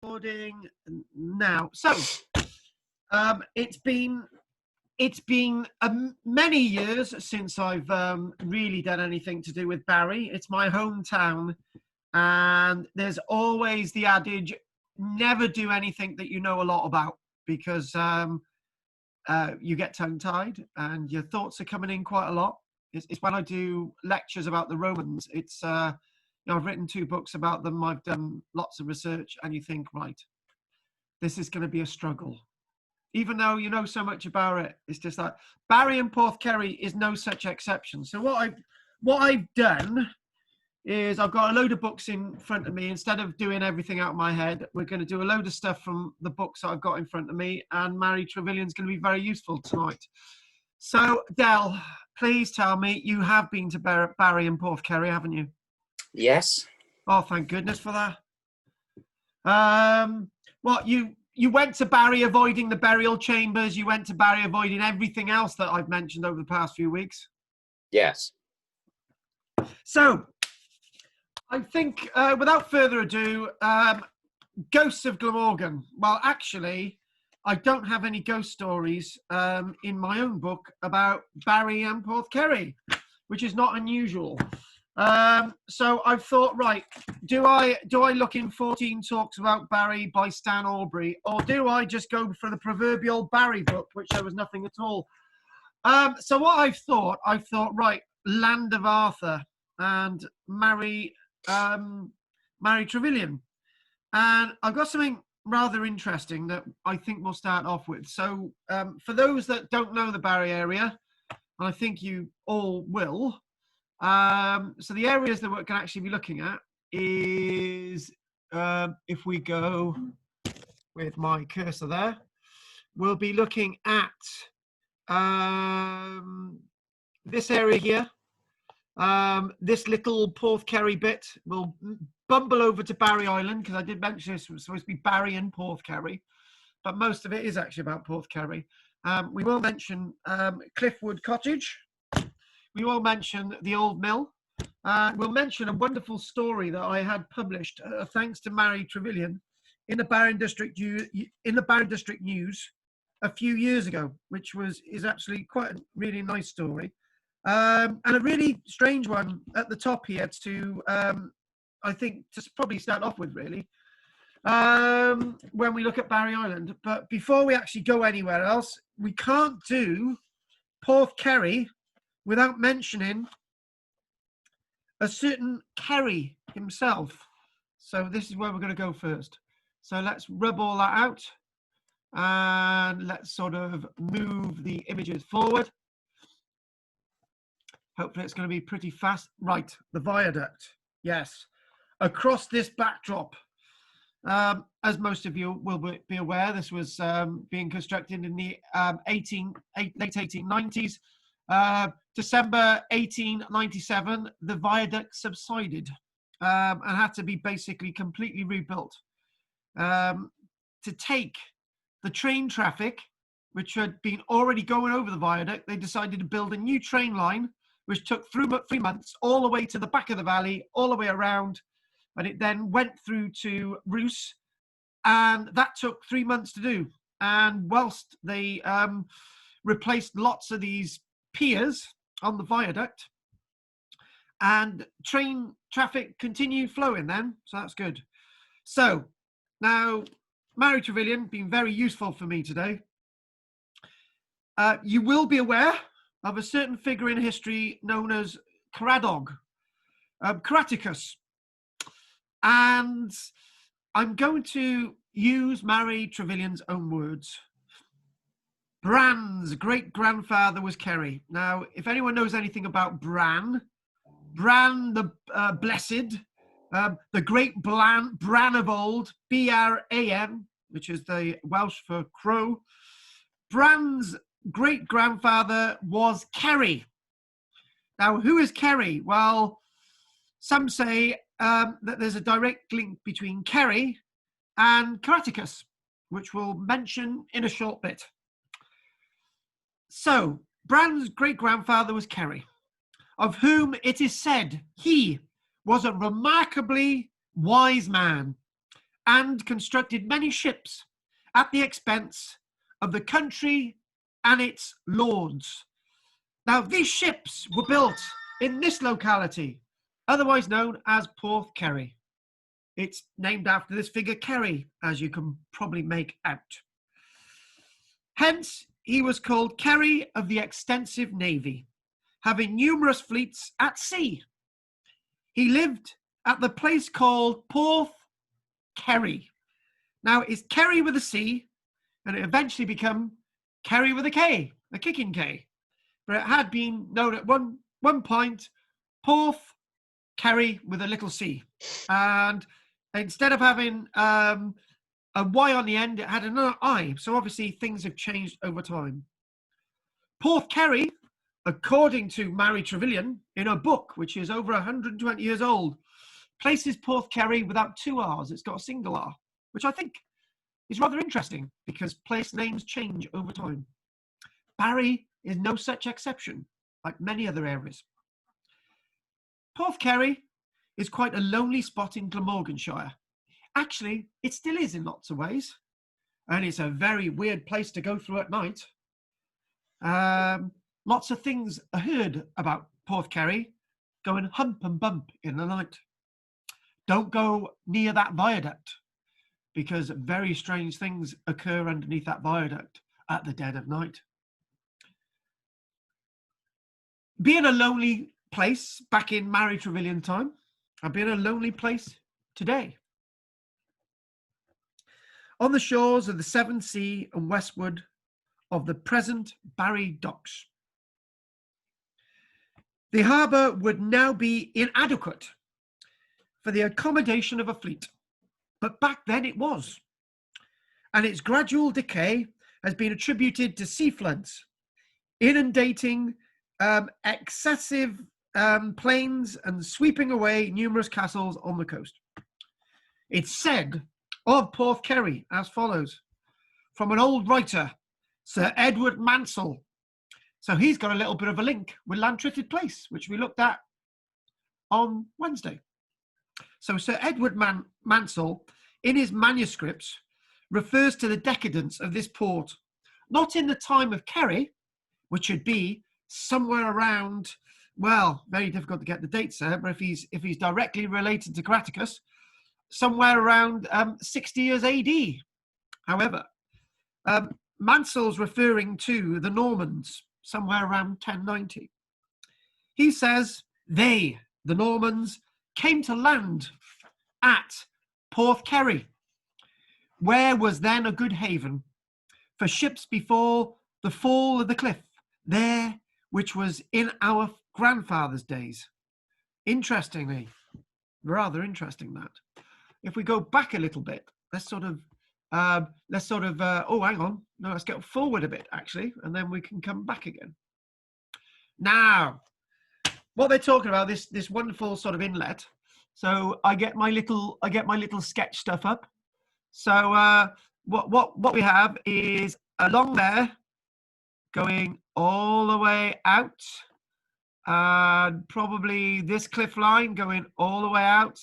Recording now. So it's been many years since I've really done anything to do with Barry. It's my hometown, and there's always the adage, never do anything that you know a lot about, because you get tongue-tied and your thoughts are coming in quite a lot. It's when I do lectures about the Romans. It's I've written 2 books about them. I've done lots of research, and you think, right, this is going to be a struggle. Even though you know so much about it, it's just like Barry and Porthkerry is no such exception. So what I've done is I've got a load of books in front of me. Instead of doing everything out of my head, we're going to do a load of stuff from the books that I've got in front of me, and Mary Trevelyan's going to be very useful tonight. So, Del, please tell me, you have been to Barry and Porthkerry, haven't you? Yes. Oh, thank goodness for that. What, you went to Barry avoiding the burial chambers, you went to Barry avoiding everything else that I've mentioned over the past few weeks? Yes. So, I think, without further ado, Ghosts of Glamorgan. Well, actually, I don't have any ghost stories in my own book about Barry and Porthkerry, which is not unusual. So I've thought, right, do I look in 14 Talks About Barry by Stan Aubrey, or do I just go for the proverbial Barry book, which there was nothing at all? So what I've thought, right, Land of Arthur and Mary Trevelyan. And I've got something rather interesting that I think we'll start off with. So for those that don't know the Barry area, and I think you all will, so the areas that we're going to actually be looking at is, if we go with my cursor there, we'll be looking at this area here, this little Porthkerry bit. We'll bumble over to Barry Island, because I did mention this was supposed to be Barry and Porthkerry, but most of it is actually about Porthkerry. We will mention Cliffwood Cottage. We will mention the old mill. We'll mention a wonderful story that I had published, thanks to Mary Trevelyan, in the Barron District News a few years ago, which is actually quite a really nice story, and a really strange one at the top here to I think to probably start off with, really, when we look at Barry Island. But before we actually go anywhere else, we can't do Porthkerry without mentioning a certain Kerry himself. So this is where we're going to go first. So let's rub all that out, and let's sort of move the images forward. Hopefully it's going to be pretty fast. Right, the viaduct. Yes, across this backdrop. As most of you will be aware, this was being constructed in the late 1890s. December 1897, the viaduct subsided and had to be basically completely rebuilt. To take the train traffic, which had been already going over the viaduct, they decided to build a new train line, which took 3 months, all the way to the back of the valley, all the way around, and it then went through to Roos, and that took 3 months to do. And whilst they replaced lots of these piers on the viaduct, and train traffic continued flowing then, so that's good. So now, Mary Trevelyan, been very useful for me today. You will be aware of a certain figure in history known as Caradog, Caraticus, and I'm going to use Mary Trevelyan's own words. Bran's great-grandfather was Kerry. Now, if anyone knows anything about Bran the Blessed, the great Bran of old, B-R-A-N, which is the Welsh for crow, Bran's great-grandfather was Kerry. Now, who is Kerry? Well, some say that there's a direct link between Kerry and Caraticus, which we'll mention in a short bit. So, Bran's great-grandfather was Kerry, of whom it is said he was a remarkably wise man and constructed many ships at the expense of the country and its lords. Now, these ships were built in this locality, otherwise known as Porthkerry. It's named after this figure Kerry, as you can probably make out. Hence, he was called Kerry of the Extensive Navy, having numerous fleets at sea. He lived at the place called Porthkerry. Now, it's Kerry with a C, and it eventually became Kerry with a K, a kicking K. But it had been known at one point, Porthkerry with a little C. And instead of having a Y on the end, it had another I. So obviously things have changed over time. Porthkerry, according to Mary Trevelyan, in her book, which is over 120 years old, places Porthkerry without two R's. It's got a single R, which I think is rather interesting because place names change over time. Barry is no such exception, like many other areas. Porthkerry is quite a lonely spot in Glamorganshire. Actually, it still is in lots of ways, and it's a very weird place to go through at night. Lots of things are heard about Porthkerry going hump and bump in the night. Don't go near that viaduct because very strange things occur underneath that viaduct at the dead of night. Being a lonely place back in Mary Trevelyan time, and being a lonely place today. On the shores of the Severn Sea and westward of the present Barry Docks. The harbour would now be inadequate for the accommodation of a fleet, but back then it was. And its gradual decay has been attributed to sea floods, inundating excessive plains and sweeping away numerous castles on the coast. It's said of Porthkerry as follows, from an old writer, Sir Edward Mansell. So he's got a little bit of a link with Llantrithid Place, which we looked at on Wednesday. So Sir Edward Mansell, in his manuscripts, refers to the decadence of this port, not in the time of Kerry, which would be somewhere around, well, very difficult to get the dates there, but if he's directly related to Graticus, somewhere around 60 years AD. However, Mansell's referring to the Normans, somewhere around 1090. He says, they, the Normans, came to land at Porthkerry, where was then a good haven for ships before the fall of the cliff, there which was in our grandfather's days. Interestingly, rather interesting that. If we go back a little bit, let's sort of, oh, hang on. No, let's get forward a bit, actually, and then we can come back again. Now, what they're talking about, this wonderful sort of inlet. So I get my little sketch stuff up. So what we have is along there, going all the way out, and probably this cliff line going all the way out,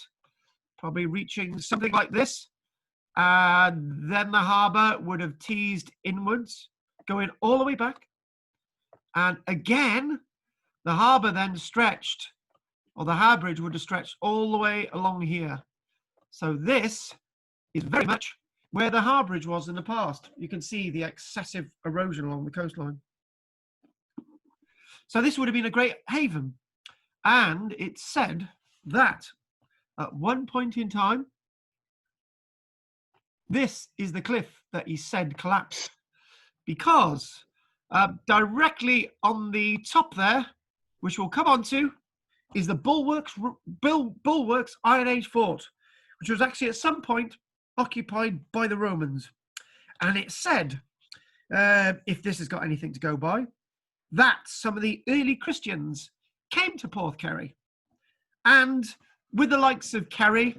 probably reaching something like this. And then the harbour would have teased inwards, going all the way back. And again, the harbour then stretched, or the harbour bridge would have stretched all the way along here. So this is very much where the harbour bridge was in the past. You can see the excessive erosion along the coastline. So this would have been a great haven. And it's said that at one point in time, this is the cliff that he said collapsed, because directly on the top there, which we'll come on to, is the Bulwarks Iron Age fort, which was actually at some point occupied by the Romans. And it said, if this has got anything to go by, that some of the early Christians came to Porthkerry, and with the likes of Kerry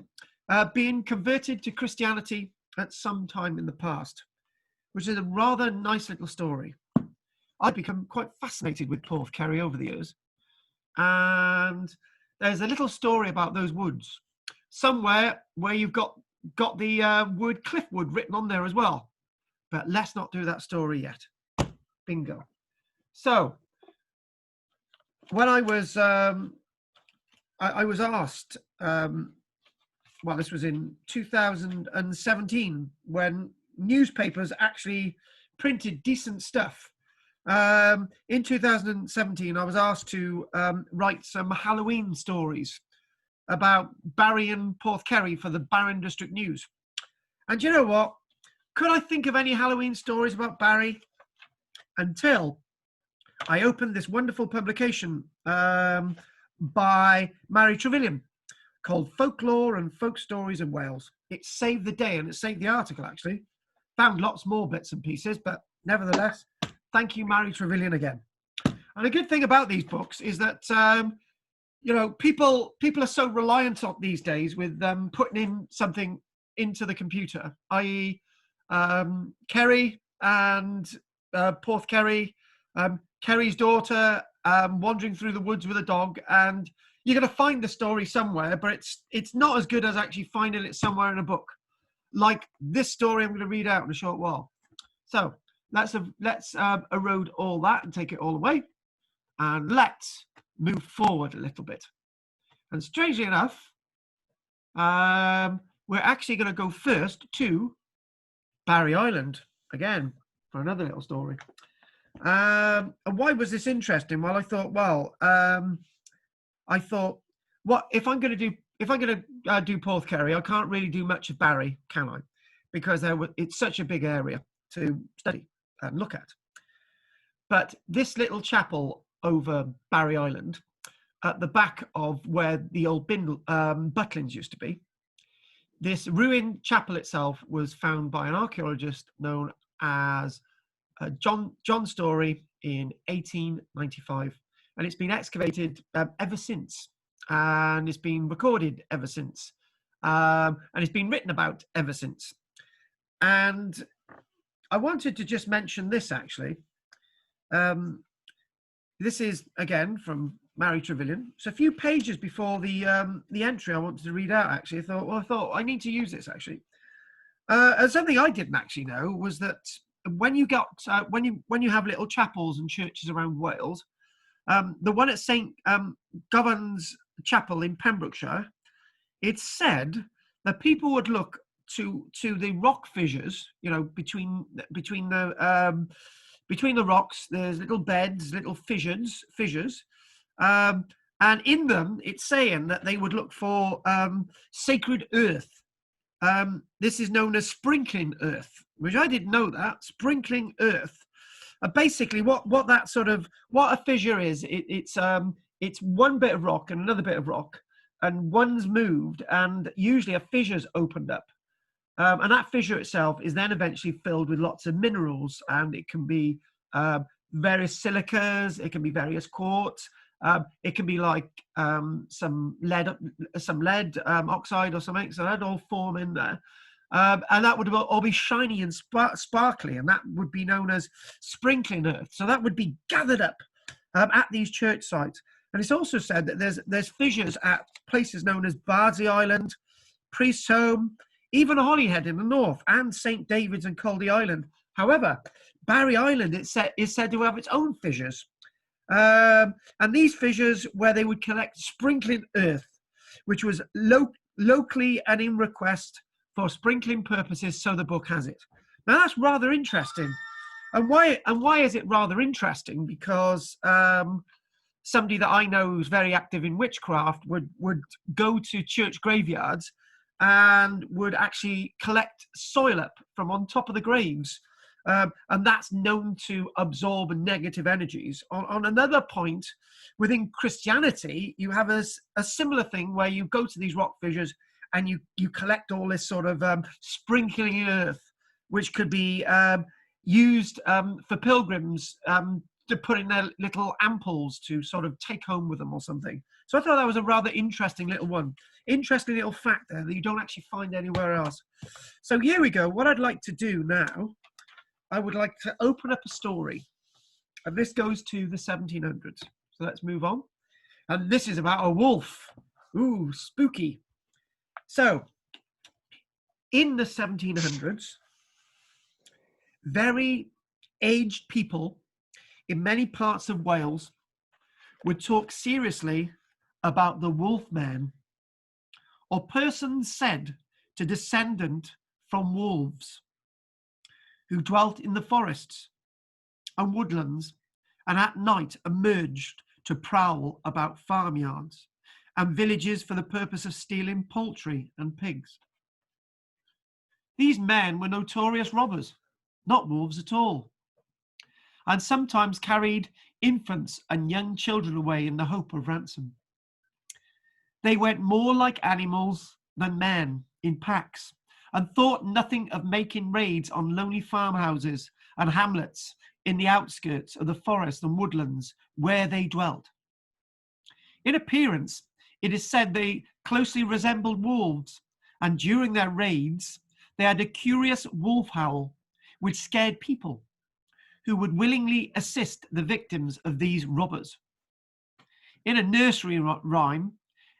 being converted to Christianity at some time in the past, which is a rather nice little story. I've become quite fascinated with Porthkerry over the years, and there's a little story about those woods somewhere where you've got got the word Cliffwood written on there as well. But let's not do that story yet. Bingo. So when I was I was asked, well, this was in 2017 when newspapers actually printed decent stuff. In 2017, I was asked to write some Halloween stories about Barry and Porthkerry for the Barron District News. And you know what? Could I think of any Halloween stories about Barry? Until I opened this wonderful publication by Mary Trevelyan called Folklore and Folk Stories in Wales. It saved the day, and it saved the article, actually. Found lots more bits and pieces, but nevertheless, thank you, Mary Trevelyan, again. And a good thing about these books is that, you know, people are so reliant on these days with putting in something into the computer, i.e. Kerry and Porthkerry, Kerry's daughter wandering through the woods with a dog, and you're going to find the story somewhere, but it's not as good as actually finding it somewhere in a book, like this story I'm going to read out in a short while. So let's erode all that and take it all away, and let's move forward a little bit. And strangely enough, we're actually going to go first to Barry Island again for another little story. And why was this interesting? Well, I thought, what if I'm going to do Porthkerry? I can't really do much of Barry, can I? Because it's such a big area to study and look at. But this little chapel over Barry Island, at the back of where the old Butlins used to be, this ruined chapel itself was found by an archaeologist known as John Story in 1895, and it's been excavated ever since, and it's been recorded ever since, and it's been written about ever since. And I wanted to just mention this, actually. This is again from Mary Trevelyan. So a few pages before the entry I wanted to read out, actually. I thought I need to use this, actually. And something I didn't actually know was that when you have little chapels and churches around Wales, the one at St Govan's Chapel in Pembrokeshire, it's said that people would look to the rock fissures, you know, between the rocks. There's little beds, little fissures, and in them it's saying that they would look for sacred earth. This is known as sprinkling earth, which I didn't know that. Sprinkling earth. Basically, what a fissure is, it's one bit of rock and another bit of rock, and one's moved, and usually a fissure's opened up. And that fissure itself is then eventually filled with lots of minerals, and it can be various silicas, it can be various quartz, it can be like some lead oxide or something, so that'd all form in there. And that would all be shiny and sparkly, and that would be known as sprinkling earth. So that would be gathered up at these church sites. And it's also said that there's fissures at places known as Bardsey Island, Priest's Home, even Holyhead in the north, and St David's and Caldy Island. However, Barry Island is said to have its own fissures. And these fissures where they would collect sprinkling earth, which was locally and in request for sprinkling purposes, so the book has it. Now that's rather interesting. And why is it rather interesting? Because somebody that I know who's very active in witchcraft would go to church graveyards and would actually collect soil up from on top of the graves. And that's known to absorb negative energies. On another point, within Christianity, you have a similar thing where you go to these rock fissures and you collect all this sort of sprinkling earth, which could be used for pilgrims to put in their little ampoules to sort of take home with them or something. So I thought that was a rather interesting little one. Interesting little fact there that you don't actually find anywhere else. So here we go. What I'd like to do now, I would like to open up a story. And this goes to the 1700s. So let's move on. And this is about a wolf. Ooh, spooky. So in the 1700s, very aged people in many parts of Wales would talk seriously about the wolfman, or persons said to descendant from wolves, who dwelt in the forests and woodlands and at night emerged to prowl about farmyards and villages for the purpose of stealing poultry and pigs. These men were notorious robbers, not wolves at all, and sometimes carried infants and young children away in the hope of ransom. They went more like animals than men in packs, and thought nothing of making raids on lonely farmhouses and hamlets in the outskirts of the forest and woodlands where they dwelt. In appearance, it is said they closely resembled wolves, and during their raids, they had a curious wolf howl which scared people, who would willingly assist the victims of these robbers. In a nursery rhyme,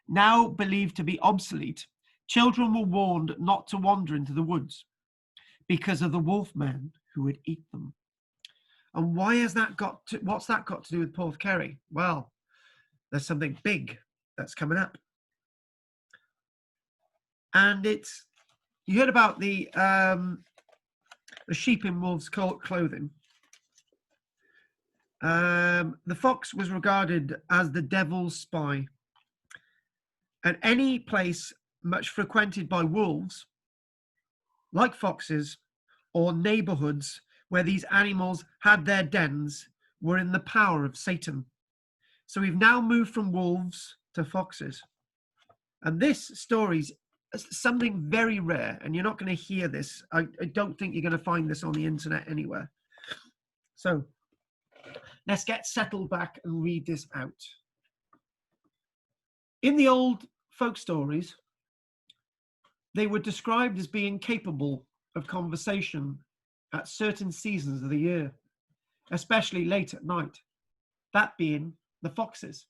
now believed to be obsolete, children were warned not to wander into the woods because of the wolfman who would eat them. And why has that what's that got to do with Porthkerry? Well, there's something big that's coming up. And you heard about the sheep in wolves' clothing. The fox was regarded as the devil's spy. And any place much frequented by wolves, like foxes, or neighborhoods where these animals had their dens, were in the power of Satan. So we've now moved from wolves to foxes. And this story's something very rare, and you're not going to hear this. I don't think you're going to find this on the internet anywhere. So let's get settled back and read this out. In the old folk stories, they were described as being capable of conversation at certain seasons of the year, especially late at night, that being the foxes.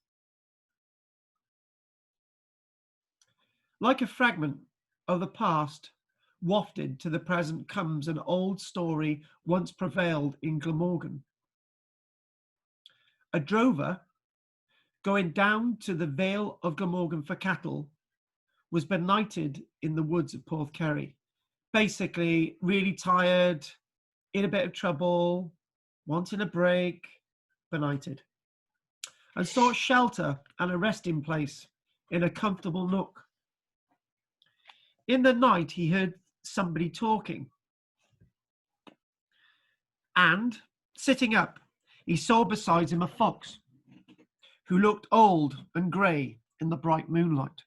Like a fragment of the past wafted to the present comes an old story once prevailed in Glamorgan. A drover going down to the Vale of Glamorgan for cattle was benighted in the woods of Porthkerry. Basically, really tired, in a bit of trouble, wanting a break, benighted, and sought shelter and a resting place in a comfortable nook. In the night, he heard somebody talking, and sitting up, he saw beside him a fox who looked old and grey in the bright moonlight.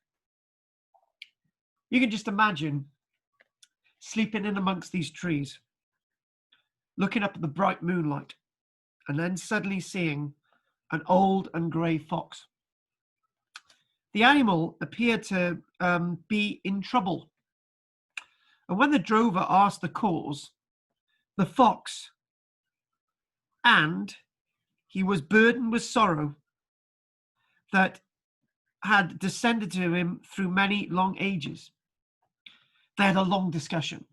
You can just imagine sleeping in amongst these trees, looking up at the bright moonlight, and then suddenly seeing an old and grey fox. The animal appeared to be in trouble. And when the drover asked the cause, the fox, and he was burdened with sorrow that had descended to him through many long ages. They had a long discussion.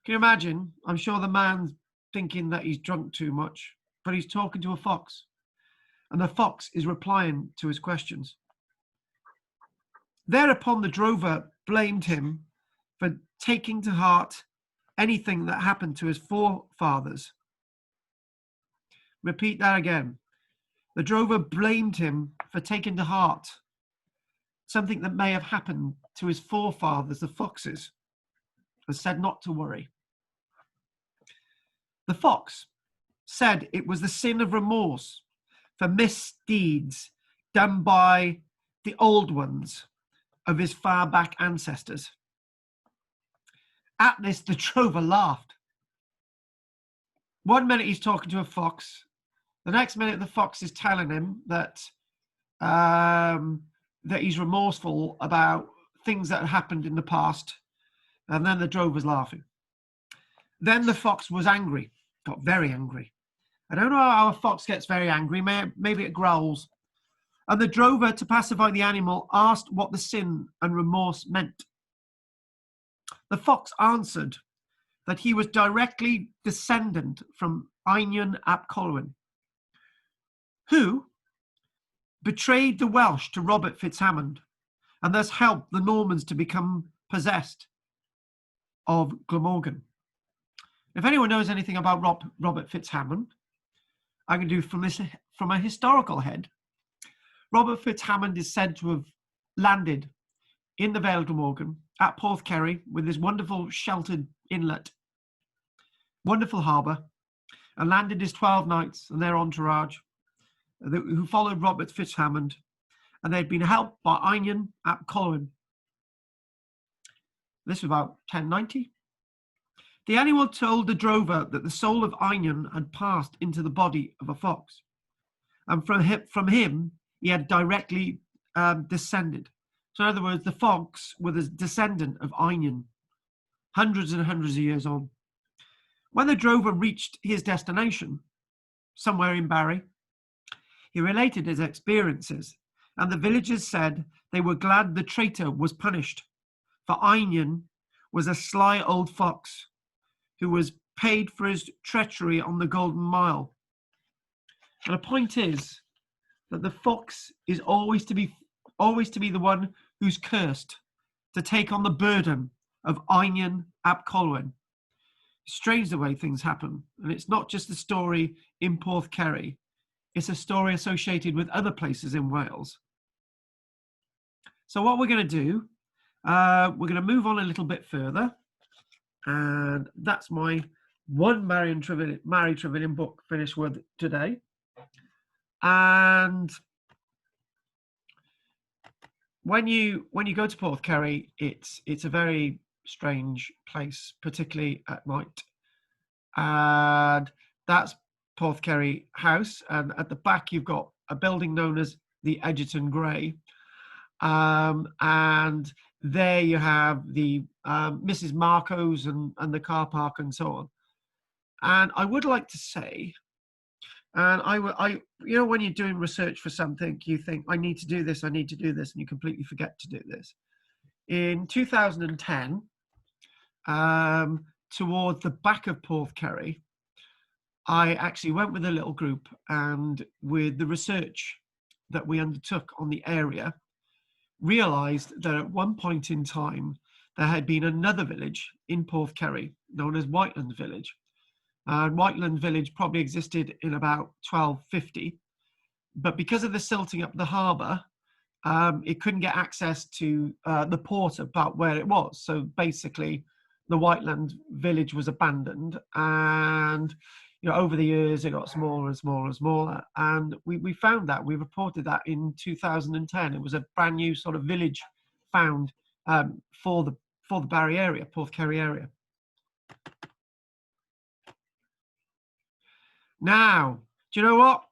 Can you imagine? I'm sure the man's thinking that he's drunk too much, but he's talking to a fox, and the fox is replying to his questions. Thereupon the drover blamed him for taking to heart anything that happened to his forefathers. Repeat that again. The drover blamed him for taking to heart something that may have happened to his forefathers, the foxes, and said not to worry. The fox said it was the sin of remorse for misdeeds done by the old ones of his far back ancestors. At this, the drover laughed. One minute he's talking to a fox. The next minute the fox is telling him that that he's remorseful about things that had happened in the past. And then the drover's laughing. Then the fox was angry, got very angry. I don't know how a fox gets very angry. Maybe it growls. And the drover, to pacify the animal, asked what the sin and remorse meant. The fox answered that he was directly descendant from Einion ap Colwyn, who betrayed the Welsh to Robert Fitzhammond and thus helped the Normans to become possessed of Glamorgan. If anyone knows anything about Robert Fitzhammond, I can do from a historical head. Robert Fitzhammond is said to have landed in the Vale of Glamorgan at Porthkerry with this wonderful sheltered inlet, wonderful harbour, and landed his 12 knights and their entourage who followed Robert Fitzhammond, and they'd been helped by Einion ap Colwyn. This was about 1090. The animal told the drover that the soul of Einion had passed into the body of a fox, and from him he had directly descended. So in other words, the fox was a descendant of Einion, hundreds and hundreds of years on. When the drover reached his destination, somewhere in Barry, he related his experiences, and the villagers said they were glad the traitor was punished, for Einion was a sly old fox who was paid for his treachery on the Golden Mile. And the point is that the fox is always to be the one who's cursed to take on the burden of Einion ap Colwyn. Strange the way things happen, and it's not just a story in Porthkerry, it's a story associated with other places in Wales. So what we're going to do, we're going to move on a little bit further, and that's my one Mary Trevelyan book finished with today. And when you go to Porthkerry, it's a very strange place, particularly at night. And that's Porthkerry House, and at the back you've got a building known as the Edgerton Grey, and there you have the Mrs. Marco's and the car park and so on. And I would like to say, and I you know, when you're doing research for something, you think, I need to do this, and you completely forget to do this. In 2010, towards the back of Porthkerry, I actually went with a little group, and with the research that we undertook on the area, realised that at one point in time, there had been another village in Porthkerry known as Whiteland Village. Whiteland Village probably existed in about 1250, but because of the silting up the harbour, it couldn't get access to the port about where it was. So basically, the Whiteland Village was abandoned, and over the years it got smaller and smaller and smaller. And we found that, we reported that in 2010. It was a brand new sort of village found for the Barry area, Porthkerry area. Now, do you know what?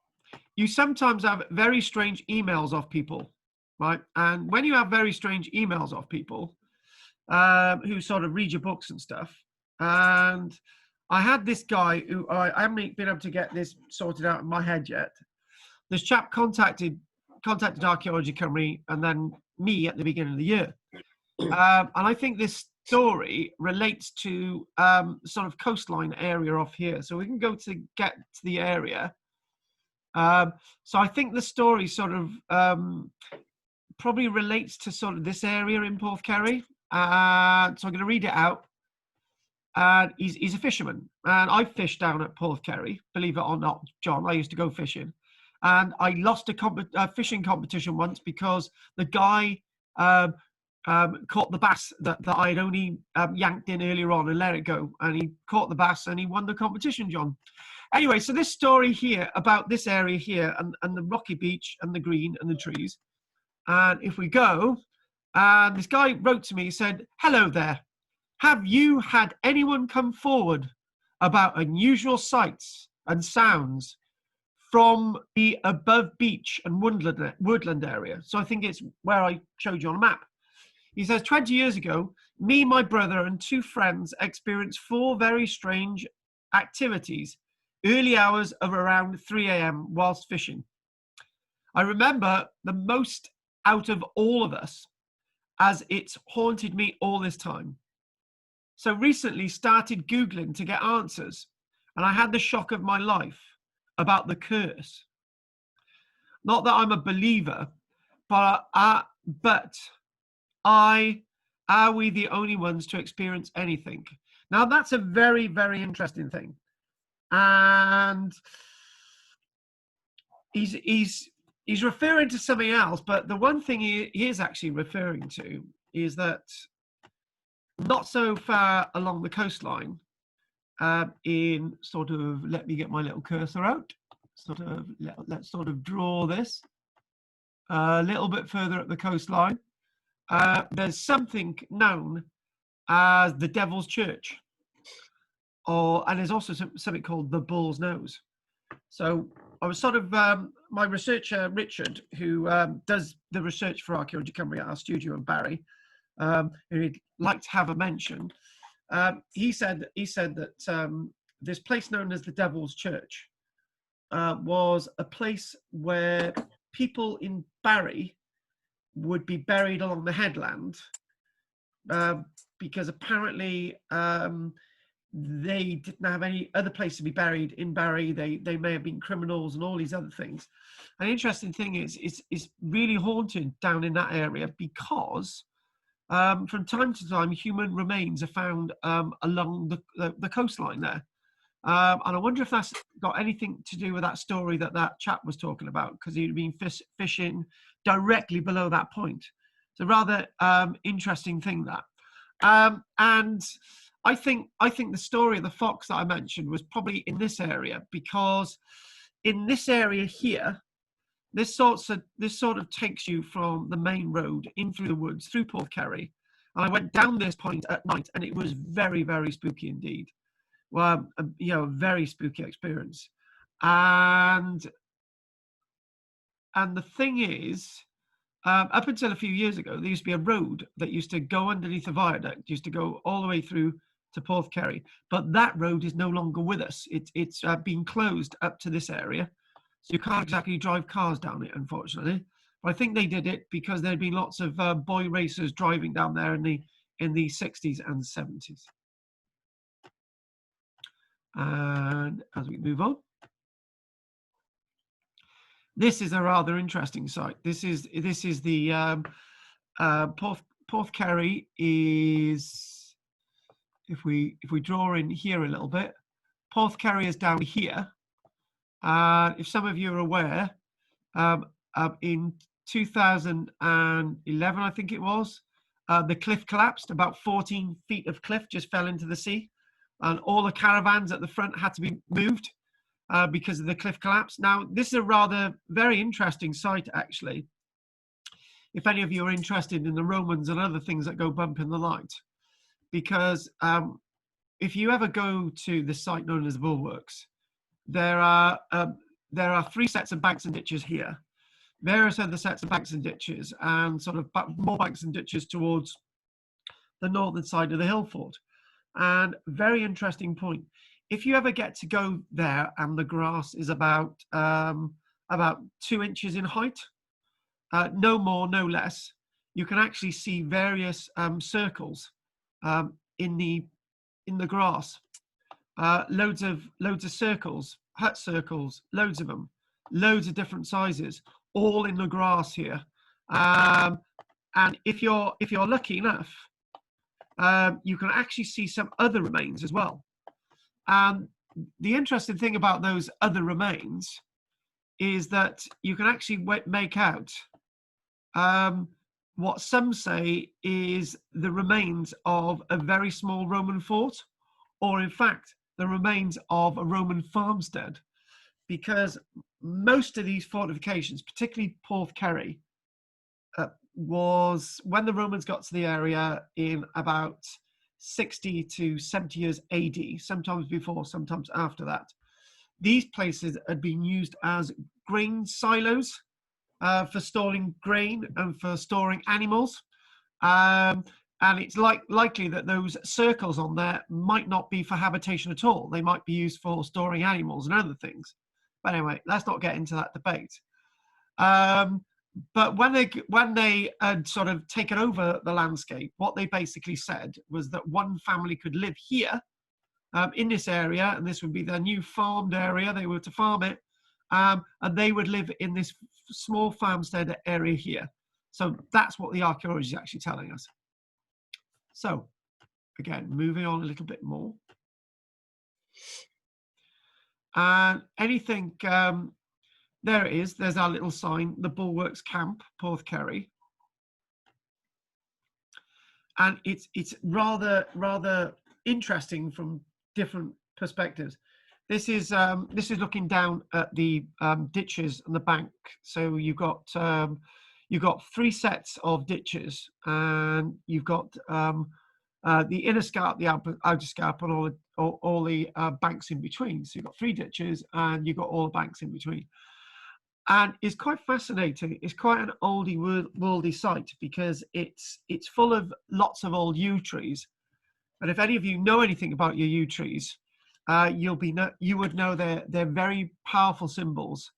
You sometimes have very strange emails off people, right? And when you have very strange emails off people who sort of read your books and stuff, and I had this guy who I haven't been able to get this sorted out in my head yet. This chap contacted Archaeology Cymru and then me at the beginning of the year. And I think this story relates to sort of coastline area off here. So we can get to the area. So I think the story sort of probably relates to sort of this area in Porthkerry. So I'm going to read it out. And he's a fisherman, and I fished down at Porthkerry, believe it or not, John. I used to go fishing, and I lost a fishing competition once because the guy caught the bass that I had only yanked in earlier on and let it go, and he caught the bass and he won the competition, John. Anyway, so this story here about this area here and the rocky beach and the green and the trees, and if we go, and this guy wrote to me, he said, "Hello there. Have you had anyone come forward about unusual sights and sounds from the above beach and woodland area?" So I think it's where I showed you on a map. He says, 20 years ago, me, my brother, and two friends experienced 4 very strange activities, early hours of around 3 a.m. whilst fishing. I remember the most out of all of us, as it's haunted me all this time. So recently started Googling to get answers, and I had the shock of my life about the curse. Not that I'm a believer, but are we the only ones to experience anything? Now that's a very, very interesting thing. And he's referring to something else, but the one thing he is actually referring to is that not so far along the coastline, in sort of, let me get my little cursor out, sort of, let's sort of draw this a little bit further up the coastline. There's something known as the Devil's Church, and there's also something called the Bull's Nose. So I was sort of, my researcher, Richard, who does the research for Archaeology Cymru at our studio in Barry, who'd like to have a mention. He said that this place known as the Devil's Church was a place where people in Barry would be buried along the headland, because apparently they didn't have any other place to be buried in Barry. They may have been criminals and all these other things. An interesting thing is it's really haunted down in that area because from time to time human remains are found along the coastline there. And I wonder if that's got anything to do with that story that chap was talking about, because he'd been fishing directly below that point. It's a rather interesting thing, that. And I think the story of the fox that I mentioned was probably in this area, because in this area here, this sort of takes you from the main road in through the woods, through Porthkerry. And I went down this point at night, and it was very, very spooky indeed. Well, you know, a very spooky experience. And the thing is, up until a few years ago, there used to be a road that used to go underneath the viaduct, used to go all the way through to Porthkerry. But that road is no longer with us. It's been closed up to this area. So you can't exactly drive cars down it, unfortunately. But I think they did it because there'd been lots of boy racers driving down there in the 60s and 70s. And as we move on, this is a rather interesting site. This is the Porthkerry is, if we draw in here a little bit, Porthkerry is down here. If some of you are aware, in 2011, I think it was, the cliff collapsed. About 14 feet of cliff just fell into the sea, and all the caravans at the front had to be moved because of the cliff collapse. Now, this is a rather very interesting site, actually, if any of you are interested in the Romans and other things that go bump in the night, because if you ever go to the site known as the Bulwarks, there are 3 sets of banks and ditches here, various other sets of banks and ditches, and sort of more banks and ditches towards the northern side of the hill fort. And very interesting point. If you ever get to go there and the grass is about 2 inches in height, no more, no less, you can actually see various circles in the grass. Loads of circles, hut circles, loads of them, loads of different sizes, all in the grass here. And if you're lucky enough, you can actually see some other remains as well. The interesting thing about those other remains is that you can actually make out what some say is the remains of a very small Roman fort, or in fact, the remains of a Roman farmstead, because most of these fortifications, particularly Porthkerry, was when the Romans got to the area in about 60 to 70 years AD, sometimes before, sometimes after that. These places had been used as grain silos for storing grain and for storing animals. And it's likely that those circles on there might not be for habitation at all. They might be used for storing animals and other things. But anyway, let's not get into that debate. But when they had sort of taken over the landscape, what they basically said was that one family could live here in this area, and this would be their new farmed area. They were to farm it, and they would live in this small farmstead area here. So that's what the archaeology is actually telling us. So again, moving on a little bit more. And anything, there it is, there's our little sign, the Bulwarks Camp, Porthkerry. And it's rather interesting from different perspectives. This is looking down at the ditches and the bank. So you've got 3 sets of ditches, and you've got the inner scarp, the outer scarp, and all the banks in between. So you've got 3 ditches, and you've got all the banks in between. And it's quite fascinating. It's quite an oldie worldy site because it's full of lots of old yew trees. And if any of you know anything about your yew trees, you would know they're very powerful symbols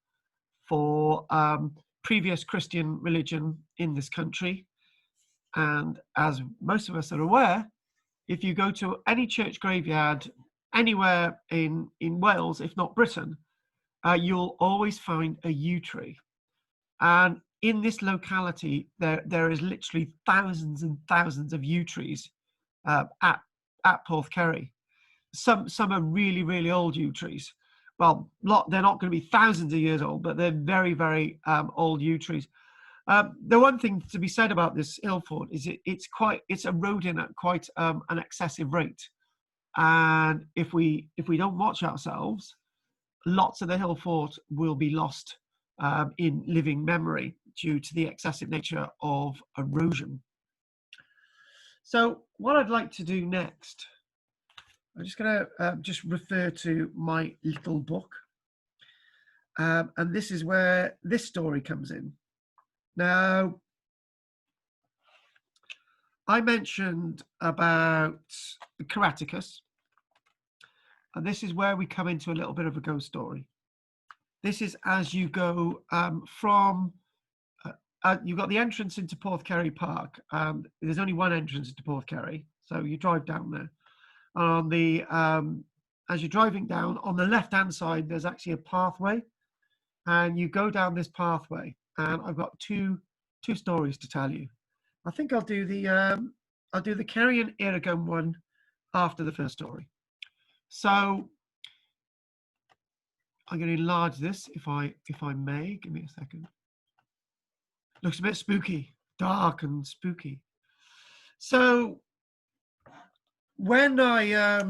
for previous Christian religion in this country. And as most of us are aware, if you go to any church graveyard anywhere in Wales, if not Britain, you'll always find a yew tree. And in this locality, there is literally thousands and thousands of yew trees at Porthkerry. Some are really, really old yew trees. Well, they're not going to be thousands of years old, but they're very, very old yew trees. The one thing to be said about this hill fort is it's eroding at quite an excessive rate. And if we don't watch ourselves, lots of the hill fort will be lost in living memory due to the excessive nature of erosion. So what I'd like to do next, I'm just going to just refer to my little book. And this is where this story comes in. Now, I mentioned about the Caraticus. And this is where we come into a little bit of a ghost story. This is as you go from, you've got the entrance into Porthkerry Park. There's only one entrance into Porthkerry, so you drive down there. On the, as you're driving down, on the left-hand side, there's actually a pathway, and you go down this pathway. And I've got two stories to tell you. I think I'll do the Kerry and Iregane one after the first story. So I'm going to enlarge this if I may. Give me a second. Looks a bit spooky, dark and spooky. So when I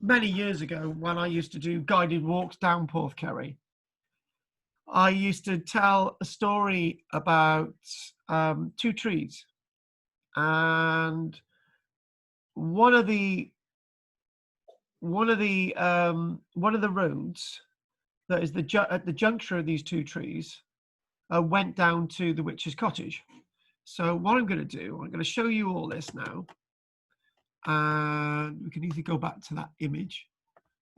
many years ago, when I used to do guided walks down Porthkerry, I used to tell a story about 2 trees, and one of the roads that is at the juncture of these 2 trees went down to the witch's cottage. So what I'm going to do, I'm going to show you all this now, and we can either go back to that image.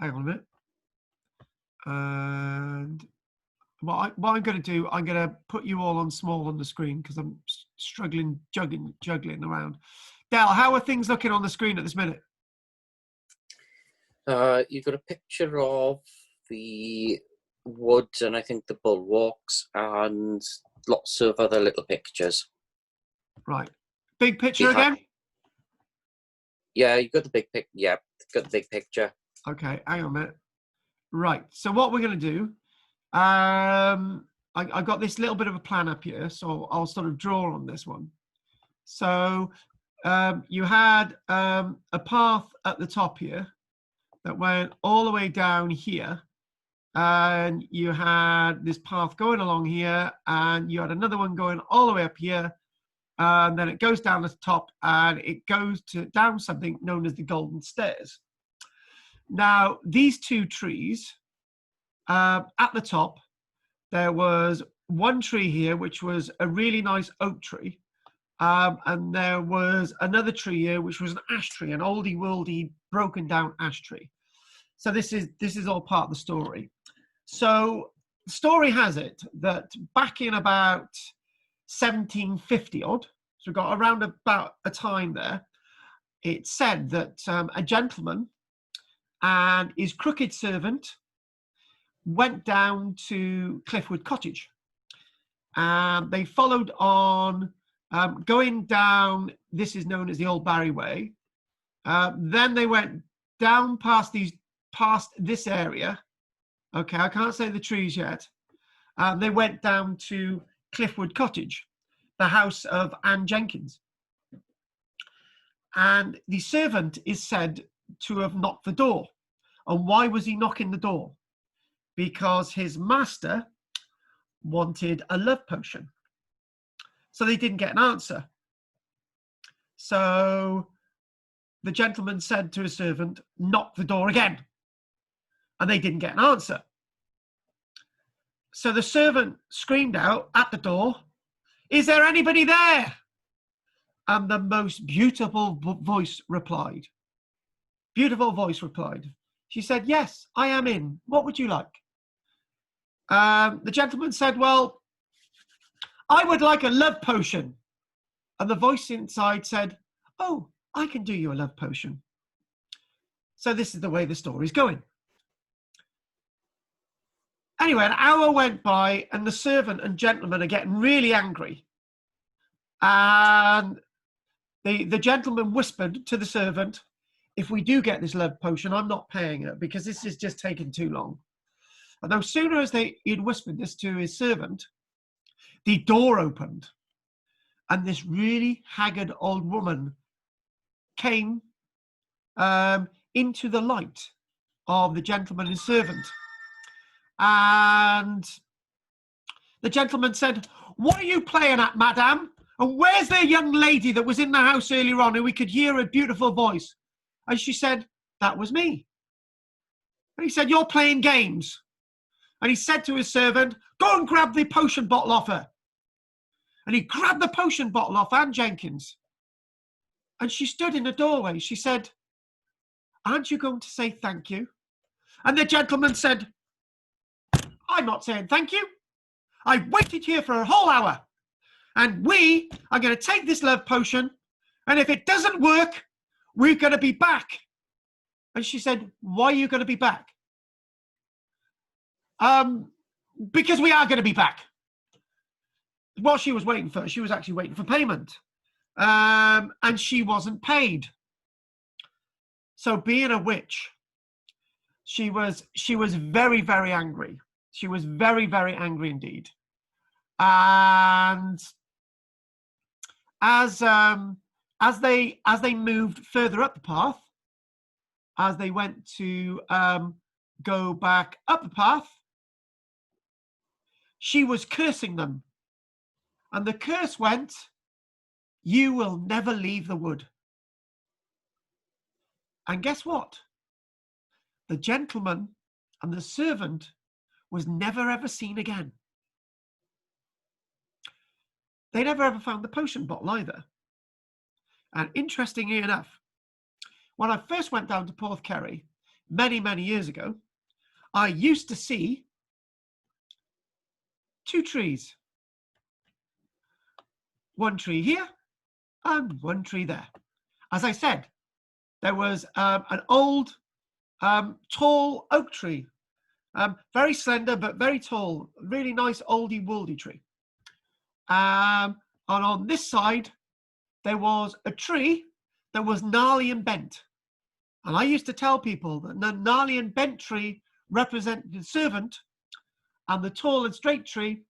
Hang on a minute. And what I'm going to do, I'm going to put you all on small on the screen because I'm struggling juggling around. Dal, how are things looking on the screen at this minute? You've got a picture of the woods and I think the bulwarks and lots of other little pictures. Right. Big picture again? Yeah, you got the big pic. Yeah, got the big picture. Okay, hang on a minute. Right. So what we're going to do, I got this little bit of a plan up here, so I'll sort of draw on this one. So you had a path at the top here that went all the way down here, and you had this path going along here, and you had another one going all the way up here, and then it goes down the top, and it goes down something known as the Golden Stairs. Now, these 2 trees, at the top, there was one tree here, which was a really nice oak tree, and there was another tree here, which was an ash tree, an oldie worldy broken down ash tree. So this is all part of the story. So story has it that back in about 1750 odd, so we've got around about a time there, it said that a gentleman and his crooked servant went down to Cliffwood Cottage. They followed on, going down, this is known as the Old Barry Way. Then they went down past this area. Okay, I can't say the trees yet. They went down to Cliffwood Cottage, the house of Anne Jenkins. And the servant is said to have knocked the door. And why was he knocking the door? Because his master wanted a love potion. So they didn't get an answer. So the gentleman said to his servant, knock the door again. And they didn't get an answer. So the servant screamed out at the door, is there anybody there? And the most beautiful voice replied. Beautiful voice replied. She said, yes, I am in. What would you like? The gentleman said, well, I would like a love potion. And the voice inside said, oh, I can do you a love potion. So this is the way the story's going. Anyway, an hour went by and the servant and gentleman are getting really angry. And the gentleman whispered to the servant, if we do get this love potion, I'm not paying it because this is just taking too long. And no sooner as he'd whispered this to his servant, the door opened and this really haggard old woman came into the light of the gentleman and servant. And the gentleman said, what are you playing at, madam? And where's the young lady that was in the house earlier on and we could hear her beautiful voice? And she said, that was me. And he said, you're playing games. And he said to his servant, go and grab the potion bottle off her. And he grabbed the potion bottle off Anne Jenkins. And she stood in the doorway. She said, aren't you going to say thank you? And the gentleman said, I'm not saying thank you. I waited here for a whole hour. And we are going to take this love potion. And if it doesn't work, we're going to be back. And she said, why are you going to be back? Because we are going to be back. What she was waiting for, she was actually waiting for payment. And she wasn't paid. So being a witch, she was very, very angry. She was very, very angry indeed. And as they moved further up the path, as they went to go back up the path, she was cursing them. And the curse went, you will never leave the wood. And guess what? The gentleman and the servant was never ever seen again. They never ever found the potion bottle either. And interestingly enough, when I first went down to Porthkerry many, many years ago, I used to see two trees. One tree here and one tree there. As I said, there was an old, tall oak tree, very slender but very tall, really nice oldie wooldy tree. And on this side, there was a tree that was gnarly and bent. And I used to tell people that the gnarly and bent tree represented the servant and the tall and straight tree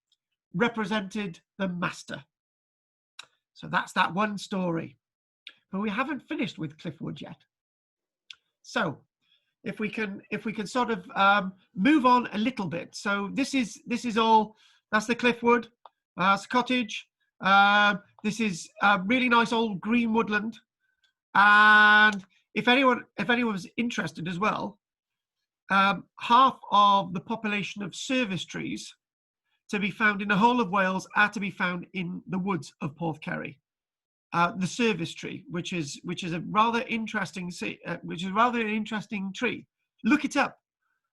represented the master. So that's that one story. But we haven't finished with Cliffwood yet. So if we can sort of move on a little bit. So this is all, that's the Cliffwood, that's the cottage. This is a really nice old green woodland. And if anyone was interested as well, half of the population of service trees to be found in the whole of Wales are to be found in the woods of Porthkerry. The service tree, which is a rather interesting tree. Look it up.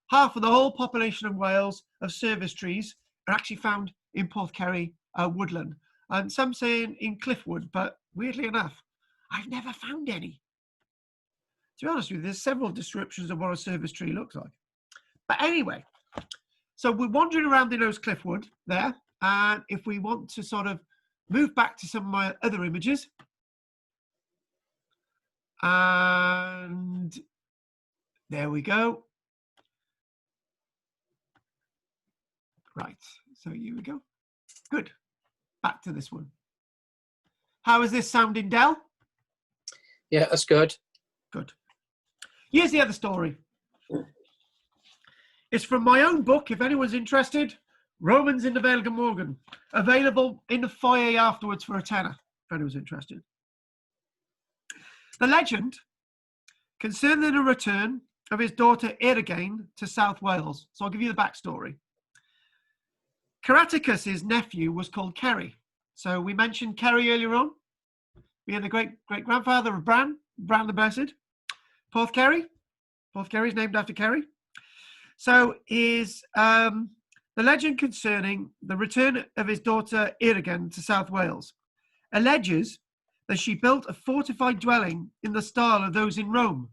half of the whole population of Wales of service trees are actually found in Porthkerry woodland. And some say in Cliffwood, but weirdly enough, I've never found any. To be honest with you, there's several descriptions of what a service tree looks like. But anyway, so we're wandering around in those Cliffwood there. And if we want to sort of move back to some of my other images. And there we go. Right, so here we go. Good. Back to this one. How is this sounding, Del? Yeah, that's good. Good. Here's the other story. It's from my own book, if anyone's interested. Romans in the Vale of Glamorgan. Available in the foyer afterwards for a tenner, if anyone's interested. The legend concerning the return of his daughter Iregane to South Wales. So I'll give you the backstory. Caraticus's nephew was called Kerry. So we mentioned Kerry earlier on, being the great-grandfather of Bran the Blessed. Porthkerry is named after Kerry. So is the legend concerning the return of his daughter Iregane to South Wales alleges that she built a fortified dwelling in the style of those in Rome.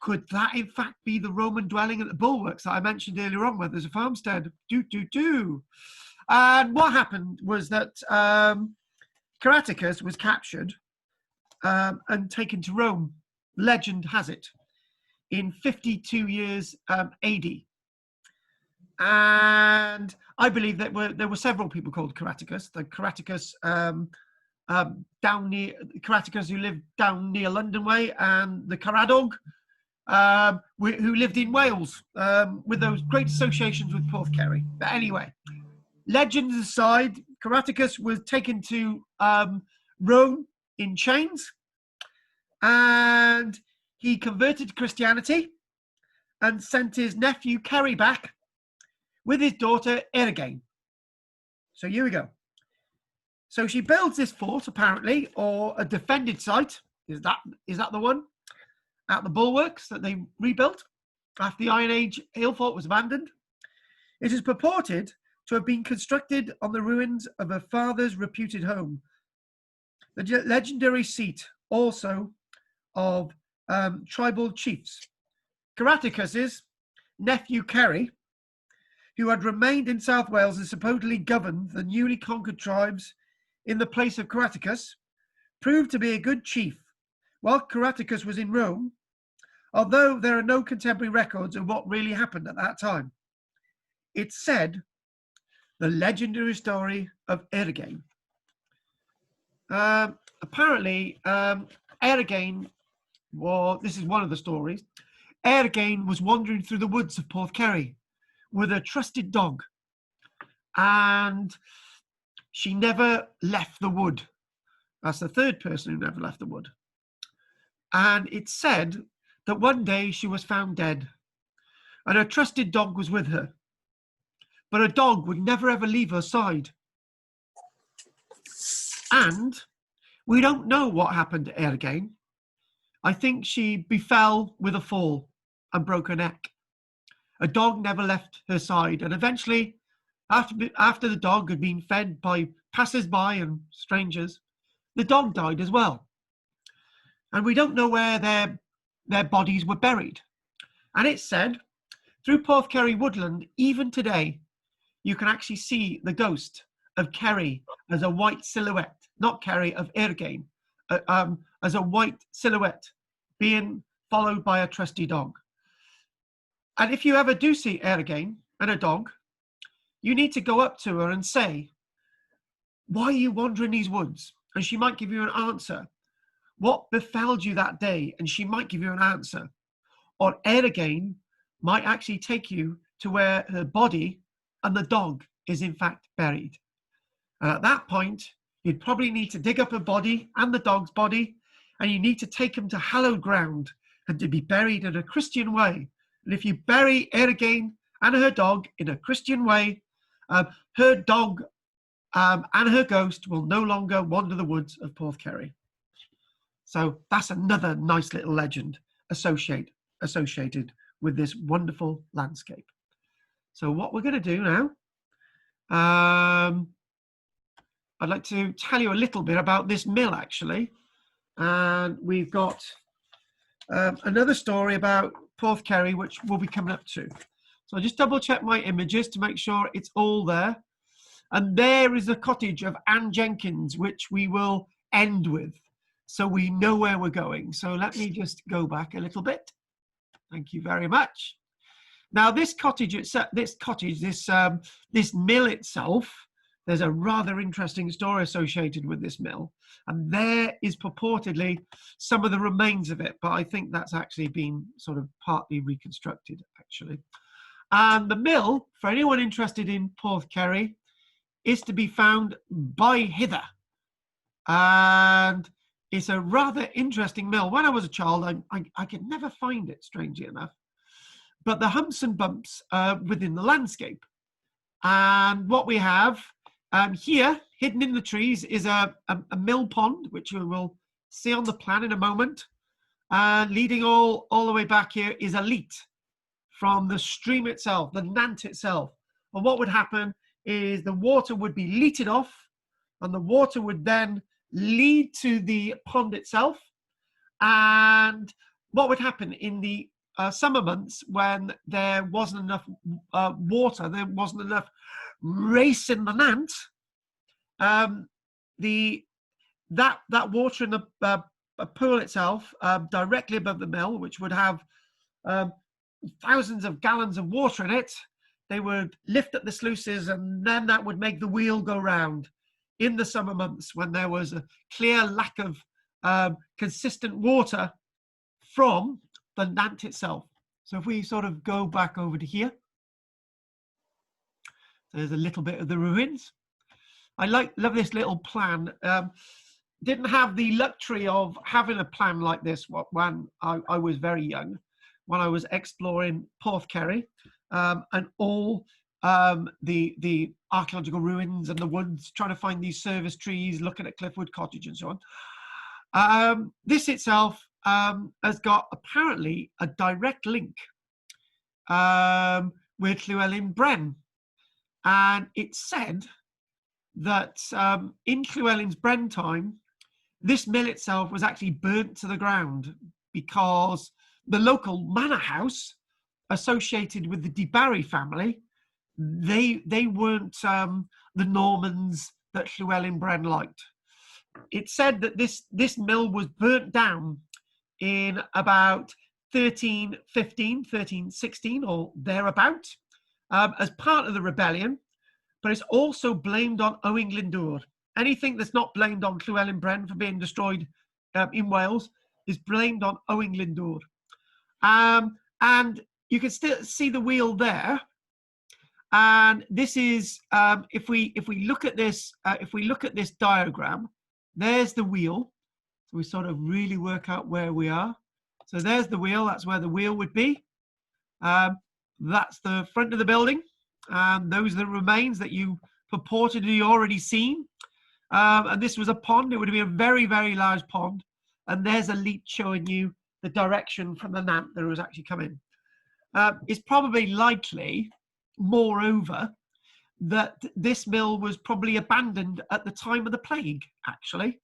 Could that in fact be the Roman dwelling at the bulwarks that I mentioned earlier on, where there's a farmstead? And what happened was that Caraticus was captured and taken to Rome. Legend has it, in 52 years AD. And I believe that there were several people called Caraticus. The Caraticus Caraticus who lived down near London Way, and the Caradog who lived in Wales, with those great associations with Porthkerry. But anyway, legends aside, Caraticus was taken to Rome in chains, and he converted to Christianity and sent his nephew Kerry back with his daughter Iregane. So here we go. So she builds this fort, apparently, or a defended site. Is that the one? At the bulwarks that they rebuilt after the Iron Age hill fort was abandoned. It is purported to have been constructed on the ruins of her father's reputed home, the legendary seat also of tribal chiefs. Caraticus's nephew Kerry, who had remained in South Wales and supposedly governed the newly conquered tribes in the place of Caraticus, proved to be a good chief while Caraticus was in Rome, although there are no contemporary records of what really happened at that time. It's said the legendary story of Iregane. Apparently, Iregane, well, this is one of the stories. Iregane was wandering through the woods of Porthkerry with a trusted dog, and she never left the wood. That's the third person who never left the wood. And it's said that one day she was found dead, and her trusted dog was with her. But her dog would never ever leave her side. And we don't know what happened to Iregane. I think she befell with a fall and broke her neck. A dog never left her side, and eventually, after the dog had been fed by passers-by and strangers, the dog died as well. And we don't know where their bodies were buried. And it's said, through Porthkerry woodland, even today, you can actually see the ghost of Kerry as a white silhouette, not Kerry, of Iregane, as a white silhouette being followed by a trusty dog. And if you ever do see Iregane and a dog, you need to go up to her and say, why are you wandering these woods? And she might give you an answer. What befell you that day? And she might give you an answer. Or Iregane might actually take you to where her body and the dog is in fact buried. And at that point, you'd probably need to dig up her body and the dog's body, and you need to take them to hallowed ground and to be buried in a Christian way. And if you bury Iregane and her dog in a Christian way, her dog and her ghost will no longer wander the woods of Porthkerry. So that's another nice little legend associated with this wonderful landscape. So what we're going to do now, I'd like to tell you a little bit about this mill, actually. And we've got another story about Porthkerry, which we'll be coming up to. So I'll just double check my images to make sure it's all there. And there is the cottage of Anne Jenkins, which we will end with, so we know where we're going. So let me just go back a little bit. Thank you very much. Now this cottage, this mill itself, there's a rather interesting story associated with this mill, and there is purportedly some of the remains of it, but I think that's actually been sort of partly reconstructed, actually. And the mill, for anyone interested in Porthkerry, is to be found by hither. And it's a rather interesting mill. When I was a child, I could never find it, strangely enough. But the humps and bumps within the landscape. And what we have here, hidden in the trees, is a mill pond, which we will see on the plan in a moment. And leading all the way back here is a leat from the stream itself, the Nant itself. And what would happen is the water would be leated off, and the water would then lead to the pond itself. And what would happen in the summer months, when there wasn't enough water, there wasn't enough race in the Nant, that water in the pool itself, directly above the mill, which would have thousands of gallons of water in it, they would lift up the sluices, and then that would make the wheel go round in the summer months, when there was a clear lack of consistent water from the Nant itself. So if we sort of go back over to here, there's a little bit of the ruins. I love this little plan. Didn't have the luxury of having a plan like this when I was very young, when I was exploring Porthkerry and all the archaeological ruins and the woods, trying to find these service trees, looking at Cliffwood Cottage and so on. This itself has got apparently a direct link with Llewellyn Bren. And it's said that in Llewellyn's Bren time, this mill itself was actually burnt to the ground because the local manor house associated with the de Barry family, they weren't the Normans that Llewellyn Bren liked. It's said that this mill was burnt down in about 1315, 1316 or thereabout, as part of the rebellion, but it's also blamed on Owain Glyndwr. Anything that's not blamed on Llewellyn Bren for being destroyed in Wales is blamed on Owain Glyndwr. And you can still see the wheel there. And this is, if we look at this, diagram, there's the wheel. So we sort of really work out where we are. So there's the wheel. That's where the wheel would be. That's the front of the building. Those are the remains that you purportedly already seen. And this was a pond. It would be a very, very large pond. And there's a lead showing you the direction from the Nant that it was actually coming. It's probably likely, moreover, that this mill was probably abandoned at the time of the plague, actually,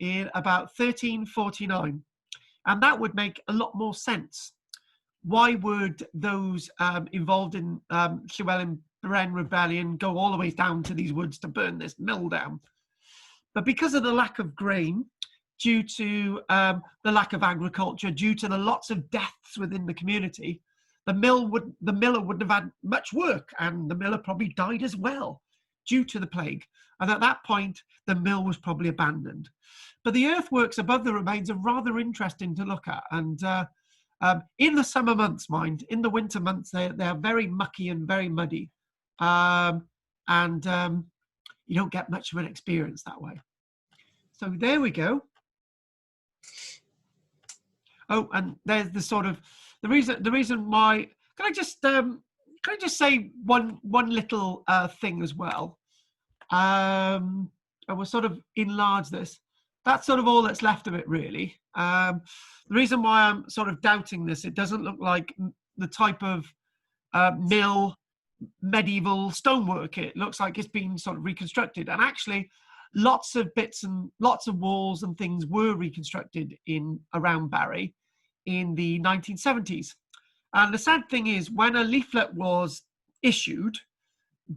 in about 1349. And that would make a lot more sense. Why would those involved in Llewellyn Bren rebellion go all the way down to these woods to burn this mill down? But because of the lack of grain, due to the lack of agriculture, due to the lots of deaths within the community, the miller wouldn't have had much work, and the miller probably died as well due to the plague. And at that point, the mill was probably abandoned. But the earthworks above the remains are rather interesting to look at. And in the summer months, mind, in the winter months, they're very mucky and very muddy. You don't get much of an experience that way. So there we go. Oh, and there's the sort of the reason why. Can I just say one little thing as well? I will sort of enlarge this. That's sort of all that's left of it, really. The reason why I'm sort of doubting this, it doesn't look like the type of mill, medieval stonework. It looks like it's been sort of reconstructed, and actually lots of bits and lots of walls and things were reconstructed in around Barry in the 1970s. And the sad thing is, when a leaflet was issued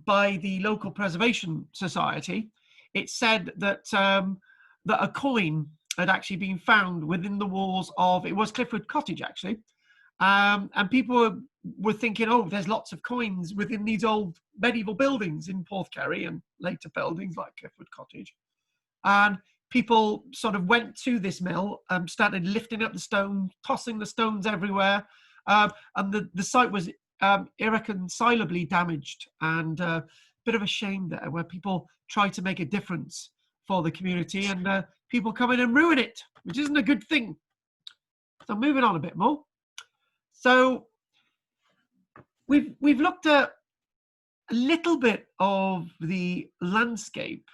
by the local preservation society, it said that that a coin had actually been found within the walls of, it was Cliffwood Cottage actually, and people were thinking, oh, there's lots of coins within these old medieval buildings in Porthkerry and later buildings like Cliffwood Cottage. And people sort of went to this mill, started lifting up the stone, tossing the stones everywhere, and the site was irreconcilably damaged, and a bit of a shame there where people try to make a difference for the community and people come in and ruin it, which isn't a good thing. So moving on a bit more. So we've looked at a little bit of the landscape,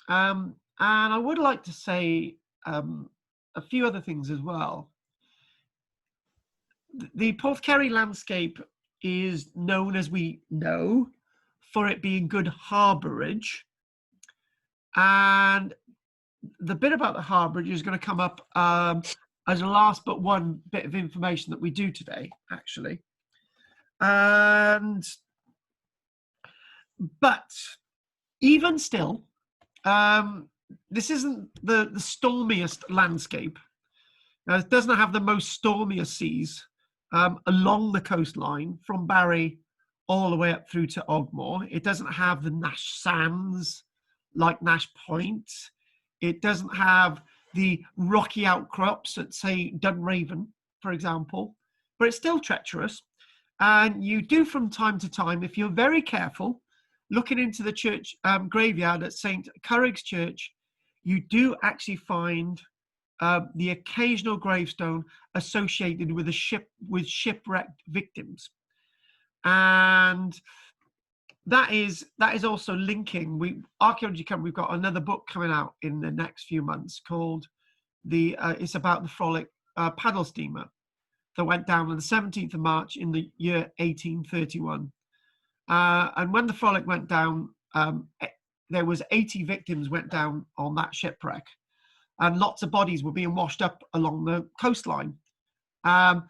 and I would like to say a few other things as well. The Porthkerry landscape is known, as we know, for it being good harbourage, and the bit about the harbourage is going to come up as a last but one bit of information that we do today, actually. And but even still, this isn't the stormiest landscape. It doesn't have the most stormiest seas along the coastline from Barry all the way up through to Ogmore. It doesn't have the Nash Sands like Nash Point. It doesn't have the rocky outcrops at, say, Dunraven, for example, but it's still treacherous. And you do from time to time, if you're very careful, looking into the church graveyard at St. Currig's Church, you do actually find the occasional gravestone associated with shipwrecked victims. And that is also linking. Archaeology Cymru, we've got another book coming out in the next few months called it's about the Frolic paddle steamer that went down on the 17th of March in the year 1831. And when the Frolic went down, there was 80 victims went down on that shipwreck, and lots of bodies were being washed up along the coastline. And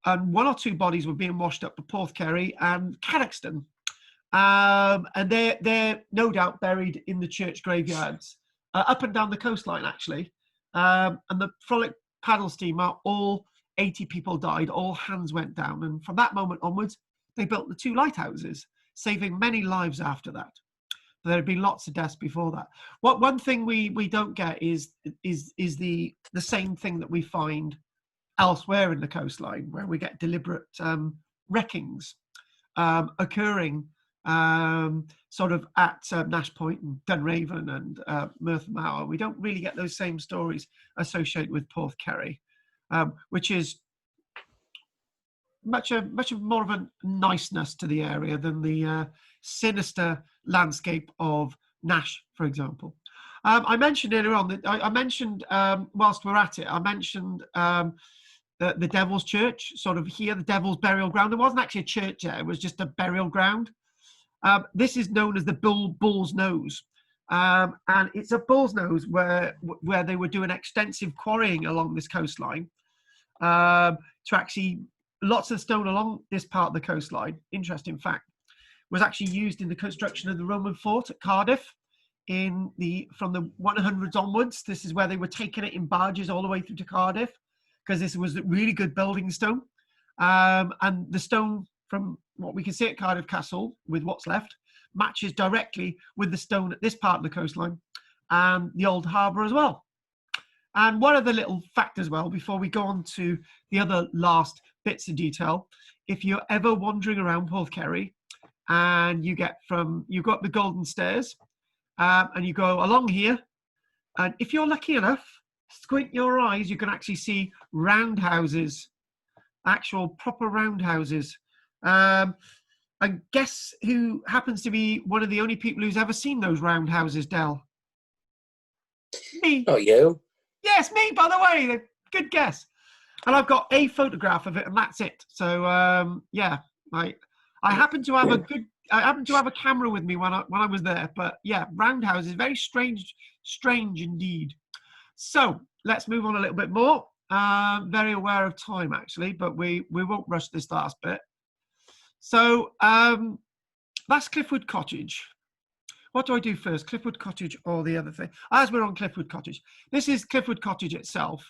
one or two bodies were being washed up at Porthkerry and Carrickston. And they're no doubt buried in the church graveyards, up and down the coastline, actually. And the Frolic paddle steamer, all 80 people died, all hands went down. And from that moment onwards, they built the two lighthouses, saving many lives after that. There had been lots of deaths before that. One thing we don't get is the same thing that we find elsewhere in the coastline, where we get deliberate wreckings occurring sort of at Nash Point and Dunraven and Merthyr Mawr. We don't really get those same stories associated with Porthkerry, which is much more of a niceness to the area than the sinister landscape of Nash, for example. I mentioned earlier on that I mentioned whilst we're at it, I mentioned the Devil's Church, sort of here, the Devil's Burial Ground. There wasn't actually a church there; it was just a burial ground. This is known as the Bull's Nose, and it's a Bull's Nose where they were doing extensive quarrying along this coastline to actually. Lots of stone along this part of the coastline, interesting fact, was actually used in the construction of the Roman fort at Cardiff from the 100s onwards. This is where they were taking it in barges all the way through to Cardiff, because this was really good building stone. And the stone from what we can see at Cardiff Castle, with what's left, matches directly with the stone at this part of the coastline and the old harbour as well. And one other little fact as well, before we go on to the other last bits of detail, if you're ever wandering around Porthkerry and you've got the Golden Stairs and you go along here, and if you're lucky enough, squint your eyes, you can actually see roundhouses, actual proper roundhouses. And guess who happens to be one of the only people who's ever seen those roundhouses, Del? Me. Oh, you? Yes, me, by the way. Good guess. And I've got a photograph of it, and that's it. So yeah, I happen to have a camera with me when I was there. But yeah, roundhouse is very strange indeed. So let's move on a little bit more. Very aware of time actually, but we won't rush this last bit. So that's Cliffwood Cottage. What do I do first, Cliffwood Cottage or the other thing? As we're on Cliffwood Cottage, this is Cliffwood Cottage itself.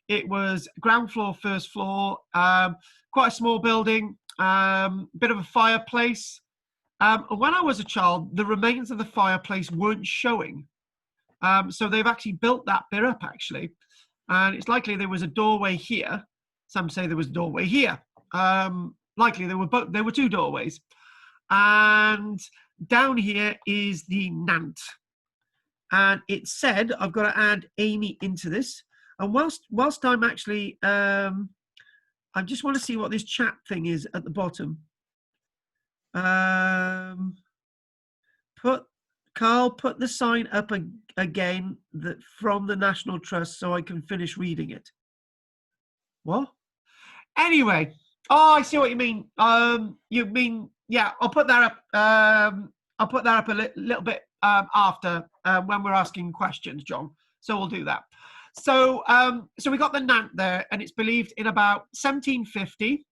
It was ground floor, first floor, quite a small building, bit of a fireplace. When I was a child, the remains of the fireplace weren't showing. So they've actually built that bit up, actually. And it's likely there was a doorway here. Some say there was a doorway here. Likely there were two doorways. And down here is the Nant. And it said, I've got to add Amy into this. And whilst I'm actually, I just want to see what this chat thing is at the bottom. Carl, put the sign up again from the National Trust so I can finish reading it. What? Anyway, oh, I see what you mean. You mean, yeah, I'll put that up. I'll put that up a little bit after when we're asking questions, John. So we'll do that. So so we got the Nant there, and it's believed in about 1750,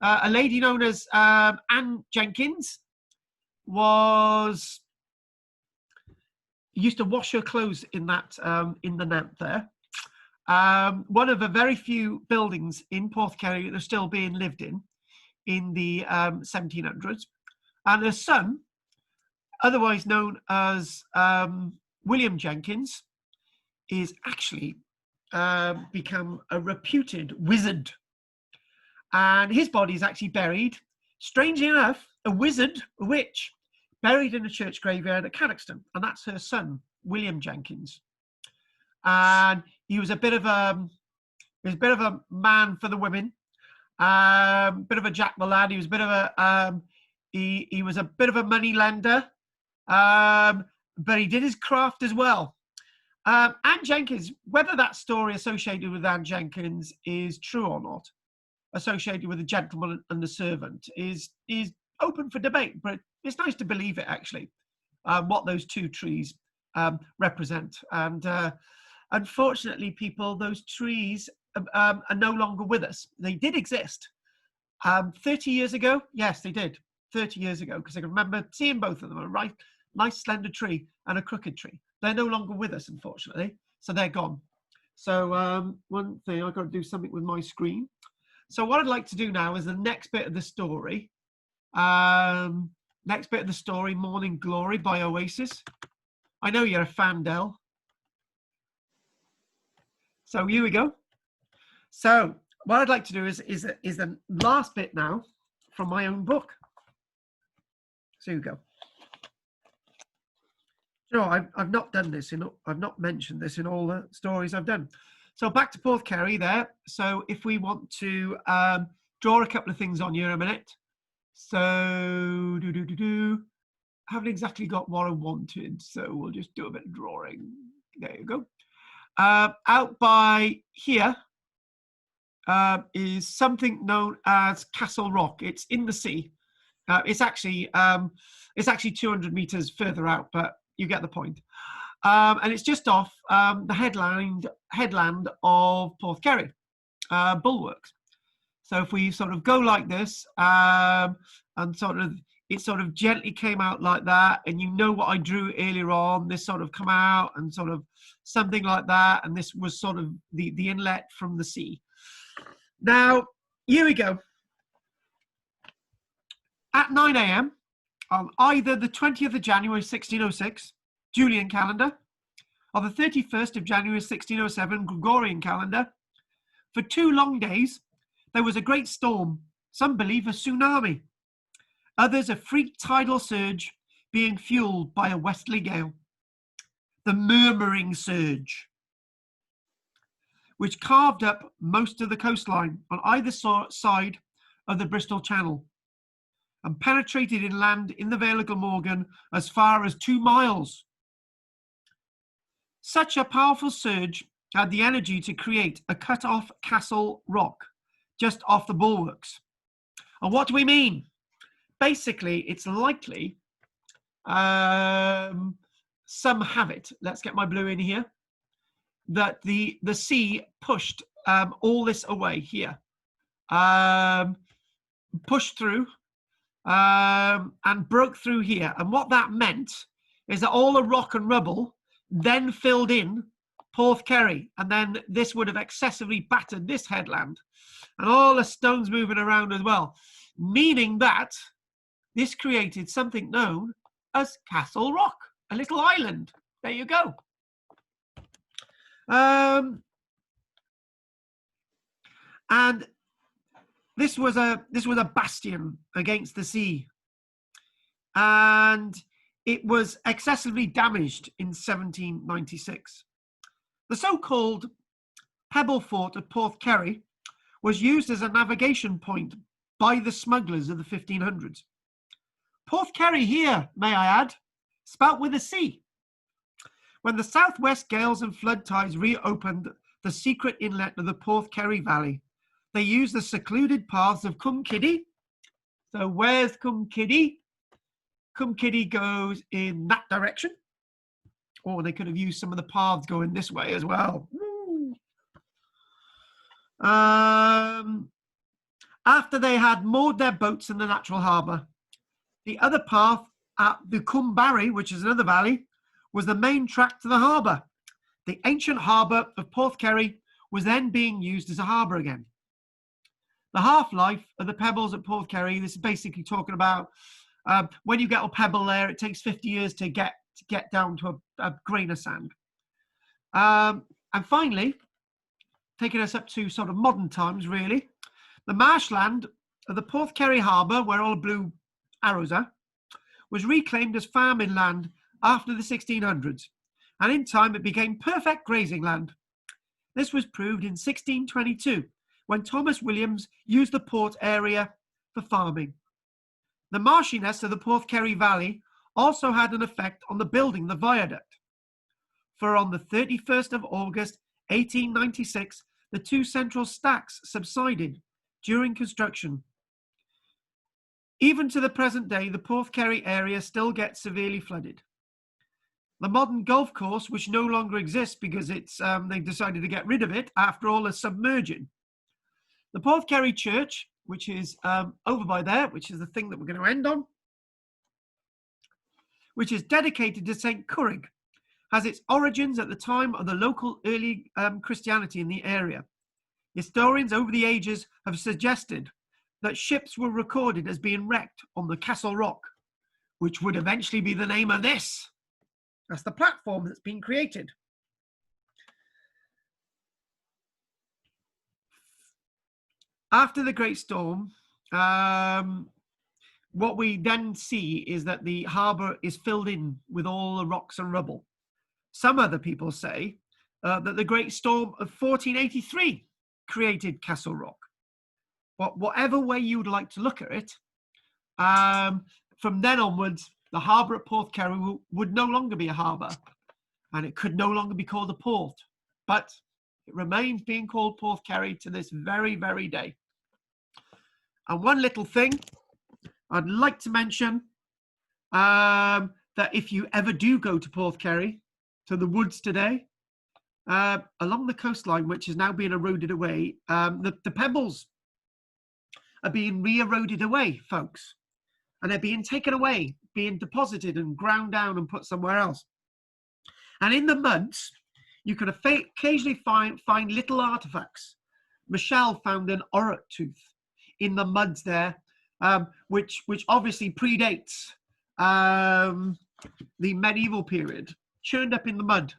a lady known as Anne Jenkins used to wash her clothes in that in the Nant there. One of the very few buildings in Porthkerry that are still being lived in the 1700s. And her son, otherwise known as William Jenkins, is actually become a reputed wizard. And his body is actually buried, strangely enough, a witch, buried in a church graveyard at Cadoxton. And that's her son, William Jenkins. And he was a bit of a man for the women, bit of a jack the lad. He was a bit of a he was a bit of a money lender, but he did his craft as well. Anne Jenkins, whether that story associated with Anne Jenkins is true or not, associated with the gentleman and the servant, is open for debate. But it's nice to believe it actually, what those two trees represent. And unfortunately, people, those trees are no longer with us. They did exist 30 years ago. Yes, they did 30 years ago, because I can remember seeing both of them, a nice slender tree and a crooked tree. They're no longer with us, unfortunately, so they're gone. So one thing, I've got to do something with my screen. So what I'd like to do now is the next bit of the story. Next bit of the story, Morning Glory by Oasis. I know you're a fan, Del. So here we go. So what I'd like to do is the last bit now from my own book. So here we go. You know, I've not done this, I've not mentioned this in all the stories I've done. So back to Porthkerry there. So if we want to draw a couple of things on you in a minute. So haven't exactly got what I wanted, so we'll just do a bit of drawing. There you go. Out by here is something known as Castle Rock. It's in the sea. It's actually 200 meters further out, but you get the point. And it's just off the headland of Porthkerry, Bulwarks. So if we sort of go like this, and it sort of gently came out like that, and you know what I drew earlier on, this sort of come out and sort of something like that, and this was sort of the inlet from the sea. Now, here we go. At 9 a.m. on either the 20th of January 1606, Julian calendar, or the 31st of January 1607, Gregorian calendar, for 2 long days, there was a great storm, some believe a tsunami, others a freak tidal surge being fueled by a westerly gale. The murmuring surge, which carved up most of the coastline on either side of the Bristol Channel and penetrated inland in the Vale of Glamorgan as far as 2 miles. Such a powerful surge had the energy to create a cut-off castle rock just off the bulwarks. And what do we mean? Basically, it's likely, some have it, let's get my blue in here, that the sea pushed all this away here, pushed through and broke through here. And what that meant is that all the rock and rubble then filled in Porthkerry, and then this would have excessively battered this headland, and all the stones moving around as well, meaning that this created something known as Castle Rock, a little island. There you go. And this was a bastion against the sea, and it was excessively damaged in 1796. The so-called Pebble Fort of Porthkerry was used as a navigation point by the smugglers of the 1500s. Porthkerry here, may I add, spout with a C. When the southwest gales and flood tides reopened the secret inlet of the Porthkerry Valley, they used the secluded paths of Cwm Kiddy. So where's Cwm Kiddy? Cwm Kiddy goes in that direction. Or they could have used some of the paths going this way as well. After they had moored their boats in the natural harbour, the other path at the Cwm Barry, which is another valley, was the main track to the harbour. The ancient harbour of Porthkerry was then being used as a harbour again. The half-life of the pebbles at Porthkerry, this is basically talking about when you get a pebble there, it takes 50 years to get down to a grain of sand. And finally, taking us up to sort of modern times, really, the marshland of the Porthkerry harbour, where all the blue arrows are, was reclaimed as farming land after the 1600s, and in time it became perfect grazing land. This was proved in 1622, when Thomas Williams used the port area for farming. The marshiness of the Porthkerry Valley also had an effect on the building the viaduct, for on the 31st of August 1896, the two central stacks subsided during construction. Even to the present day, the Porthkerry area still gets severely flooded. The modern golf course, which no longer exists because it's they decided to get rid of it after all the submerging. The Porthkerry Church, which is over by there, which is the thing that we're going to end on, which is dedicated to St. Currig, has its origins at the time of the local early Christianity in the area. Historians over the ages have suggested that ships were recorded as being wrecked on the Castle Rock, which would eventually be the name of this. That's the platform that's been created. After the Great Storm, what we then see is that the harbour is filled in with all the rocks and rubble. Some other people say that the Great Storm of 1483 created Castle Rock. But whatever way you would like to look at it, from then onwards, the harbour at Porthkerry would no longer be a harbour, and it could no longer be called a port. But it remains being called Porthkerry to this very, very day. And one little thing I'd like to mention, that if you ever do go to Porthkerry, to the woods today, along the coastline, which is now being eroded away, the pebbles are being re-eroded away, folks. And they're being taken away, being deposited and ground down and put somewhere else. And in the muds, you can occasionally find little artifacts. Michelle found an auroch tooth in the muds there, which obviously predates the medieval period, churned up in the mud,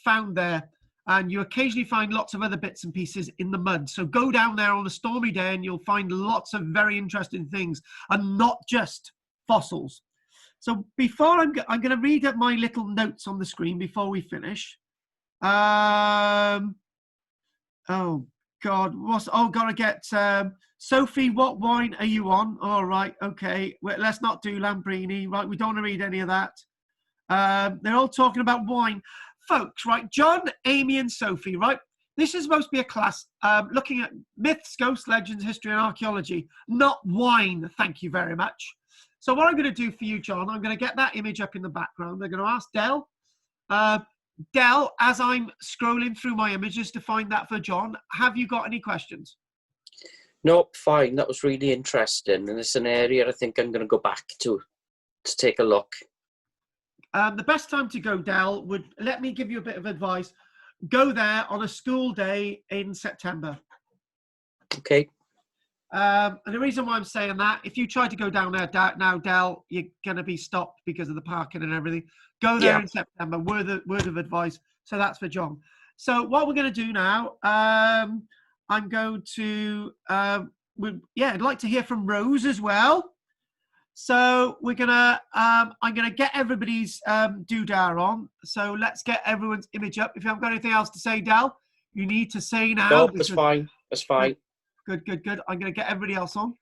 found there. And you occasionally find lots of other bits and pieces in the mud. So go down there on a stormy day and you'll find lots of very interesting things, and not just fossils. So before I'm going to read out my little notes on the screen before we finish. Oh God, gotta get Sophie. What wine are you on? All right, okay. Well, let's not do Lambrini. Right, we don't want to read any of that. They're all talking about wine. folks, right? John, Amy, and Sophie, right? This is supposed to be a class looking at myths, ghosts, legends, history, and archaeology, not wine. Thank you very much. So what I'm going to do for you, John, I'm going to get that image up in the background. I'm going to ask Del. Del, as I'm scrolling through my images to find that for John, have you got any questions? Nope, fine. That was really interesting, and it's an area I think I'm going to go back to take a look. The best time to go, Del, would let me give you a bit of advice. Go there on a school day in September. Okay. And the reason why I'm saying that, if you try to go down there now, Del, you're going to be stopped because of the parking and everything. Go there in September. Word of advice. So that's for John. So what we're going to do now, I'm going to, I'd like to hear from Rose as well. So we're gonna, I'm gonna get everybody's doodah on. So let's get everyone's image up. If you haven't got anything else to say, Del, you need to say now. No, that's fine. That's fine. Good. I'm gonna get everybody else on.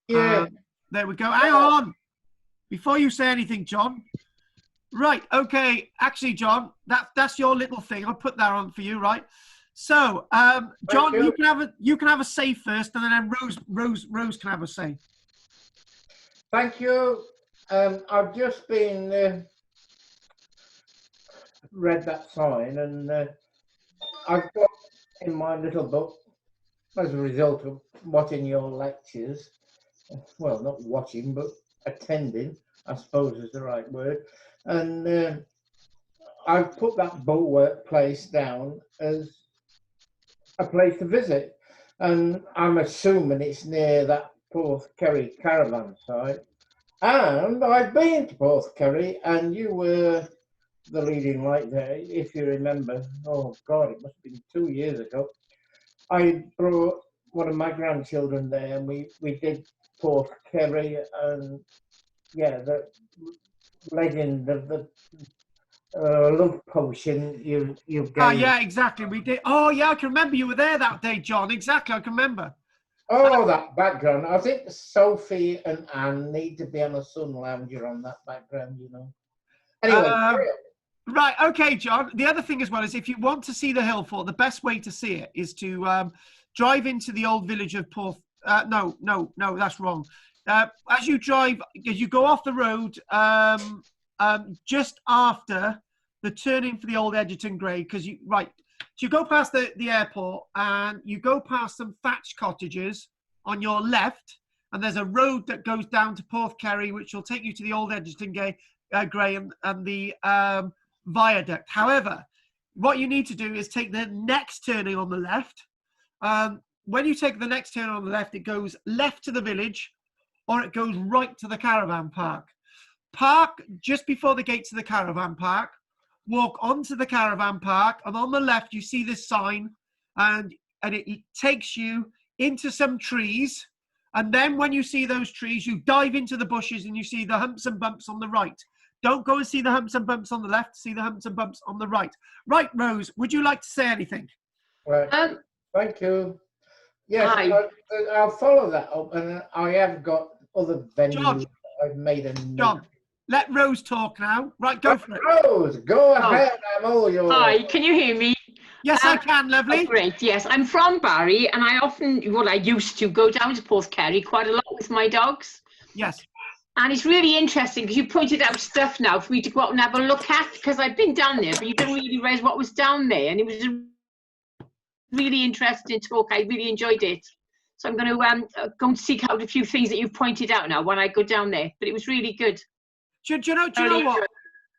Yeah. There we go. Hang on. Before you say anything, John. Right. Okay. Actually, John, that's your little thing. I'll put that on for you. Right. So, John, you can have a say first, and then Rose can have a say. Thank you. I've just been read that sign, and I've got in my little book, as a result of watching your lectures, well, not watching, but attending, I suppose is the right word, and I've put that bulwark place down as a place to visit, and I'm assuming it's near that Porthkerry caravan site. And I've been to Porthkerry, and you were the leading light there, if you remember. Oh God, it must have been 2 years ago. I brought one of my grandchildren there, and we did Porthkerry, and yeah, the legend of the love potion you gave. Oh yeah, exactly. We did. Oh yeah, I can remember you were there that day, John. Exactly, I can remember. Oh, that background. I think Sophie and Anne need to be on a sun lounger on that background, you know. Anyway, right, okay, John. The other thing as well is if you want to see the hill fort, the best way to see it is to drive into the old village of Porth. No, that's wrong. As you go off the road just after the turning for the old Edgerton Grade, because so you go past the airport and you go past some thatched cottages on your left, and there's a road that goes down to Porthkerry, which will take you to the old Edgerton Grey and the viaduct. However, what you need to do is take the next turning on the left. When you take the next turn on the left, it goes left to the village, or it goes right to the caravan park. Park just before the gates of the caravan park. Walk onto the caravan park, and on the left you see this sign, and it takes you into some trees, and then when you see those trees you dive into the bushes and you see the humps and bumps on the right. Don't go and see the humps and bumps on the left, see the humps and bumps on the right. Right, Rose, would you like to say anything? right. Thank you. Yes, I'll follow that up, and I have got other venues. John, I've made a note. John, let Rose talk now. Right, go for it. Rose, go ahead. I'm all yours. Hi, can you hear me? Yes, I can, lovely. Oh, great, yes. I'm from Barry, and I used to go down to Porthkerry quite a lot with my dogs. Yes. And it's really interesting because you pointed out stuff now for me to go out and have a look at, because I've been down there, but you didn't really realise what was down there. And it was a really interesting talk. I really enjoyed it. So I'm going to go and seek out a few things that you've pointed out now when I go down there. But it was really good. Do you know what?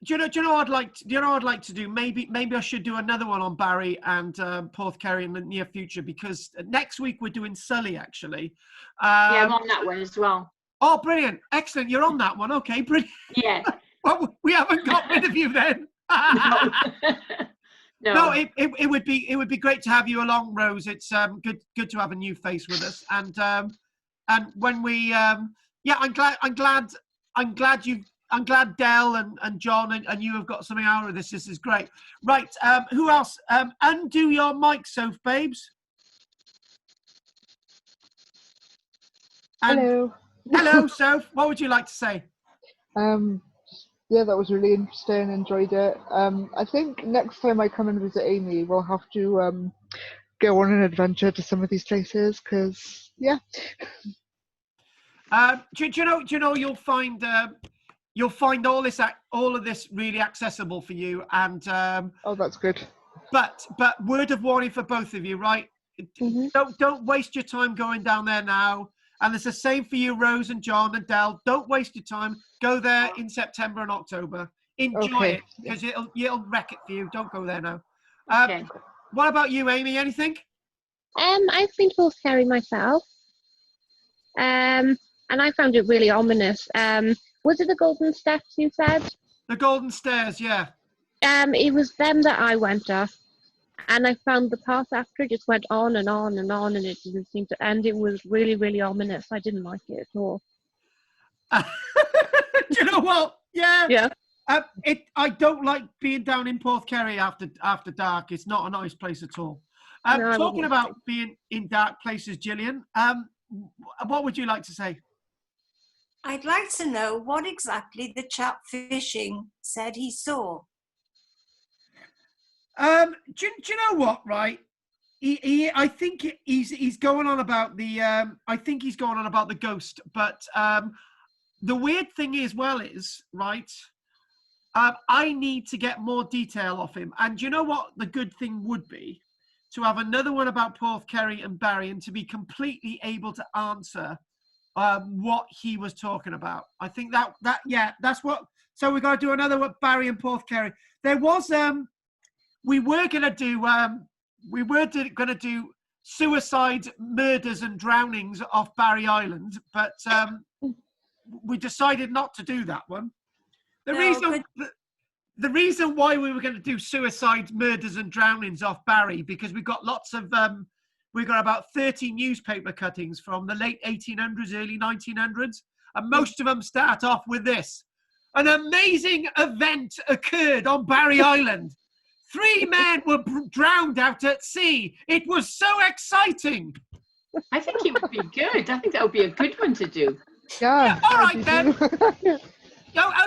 Do you know what I'd like to do? Maybe I should do another one on Barry and Porthkerry in the near future, because next week we're doing Sully actually. Yeah, I'm on that one as well. Oh, brilliant! Excellent. You're on that one. Okay, brilliant. Yeah. Well, we haven't got rid of you then. No, it would be great to have you along, Rose. It's good to have a new face with us, and when we I'm glad Del and John and you have got something out of this. This is great. Right, who else? Undo your mic, Soph, babes. Hello. Hello, Soph. What would you like to say? Yeah, that was really interesting. Enjoyed it. I think next time I come and visit Amy, we'll have to go on an adventure to some of these places because, yeah. Do you know you'll find all of this really accessible for you, and Oh, that's good. but word of warning for both of you, right? Mhm. Don't waste your time going down there now. And it's the same for you, Rose and John and Del. Don't waste your time. Go there in September and October. Enjoy Okay. it, because it'll wreck it for you. Don't go there now. Okay. What about you, Amy? Anything? I've been to Porthkerry myself, and I found it really ominous. Was it the Golden Steps you said? The Golden Stairs, yeah. It was them that I went up, and I found the path after just went on and on and on, and it didn't seem to end. It was really, really ominous. I didn't like it at all. Do you know what? Yeah. Yeah. I don't like being down in Porthkerry after dark. It's not a nice place at all. No, I Talking wouldn't about being in dark places, Gillian, what would you like to say? I'd like to know what exactly the chap fishing said he saw. Do you know what? Right, I think he's going on about the. I think he's going on about the ghost. But the weird thing is right. I need to get more detail off him. And do you know what the good thing would be? To have another one about Porthkerry and Barry, and to be completely able to answer what he was talking about. I think that's what. So we've got to do another with Barry and Porthkerry. There was we were going to do suicides, murders, and drownings off Barry Island, but we decided not to do that one. The reason why we were going to do suicides, murders, and drownings off Barry, because we got lots of we got about 30 newspaper cuttings from the late 1800s, early 1900s, and most of them start off with this: an amazing event occurred on Barry Island. 3 men were drowned out at sea. It was so exciting. I think it would be good. I think that would be a good one to do. Yeah. All right then.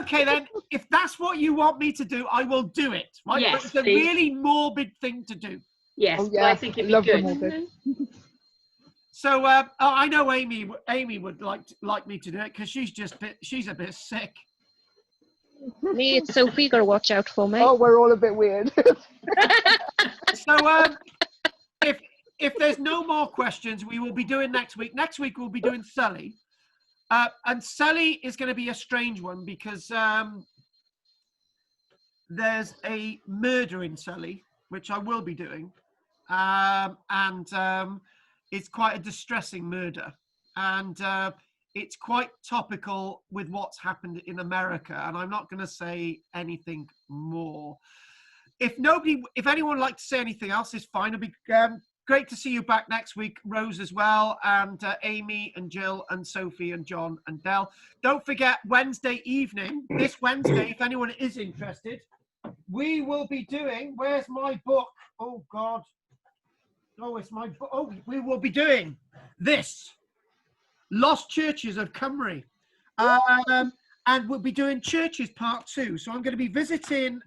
Okay then. If that's what you want me to do, I will do it. Right? Yes, but it's a please. really morbid thing to do. Yes, Oh, but yeah. I think it'd be Love the good. morbid. So I know Amy would like me to do it because she's a bit sick. Me and Sophie got to watch out for me. Oh, we're all a bit weird. So if there's no more questions, we will be doing next week. Next week we'll be doing Sully, and Sully is going to be a strange one because there's a murder in Sully, which I will be doing, and it's quite a distressing murder, and it's quite topical with what's happened in America, and I'm not going to say anything more. If anyone would like to say anything else, it's fine. It'll be great to see you back next week, Rose as well, and Amy and Jill and Sophie and John and Del. Don't forget Wednesday evening, this Wednesday, if anyone is interested, we will be doing, where's my book? Oh God. Oh, it's my book. Oh, we will be doing this. Lost Churches of Cymru. And we'll be doing Churches Part 2. So I'm going to be visiting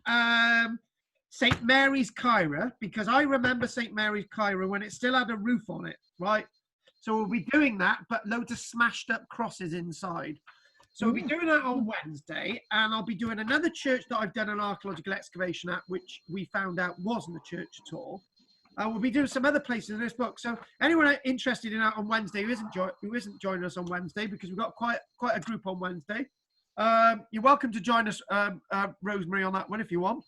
St. Mary's Caira, because I remember St. Mary's Caira when it still had a roof on it, right? So we'll be doing that, but loads of smashed up crosses inside. So we'll be doing that on Wednesday, and I'll be doing another church that I've done an archaeological excavation at, which we found out wasn't a church at all. We'll be doing some other places in this book. So anyone interested in that on Wednesday who isn't joining us on Wednesday, because we've got quite a group on Wednesday, you're welcome to join us, Rosemary, on that one if you want.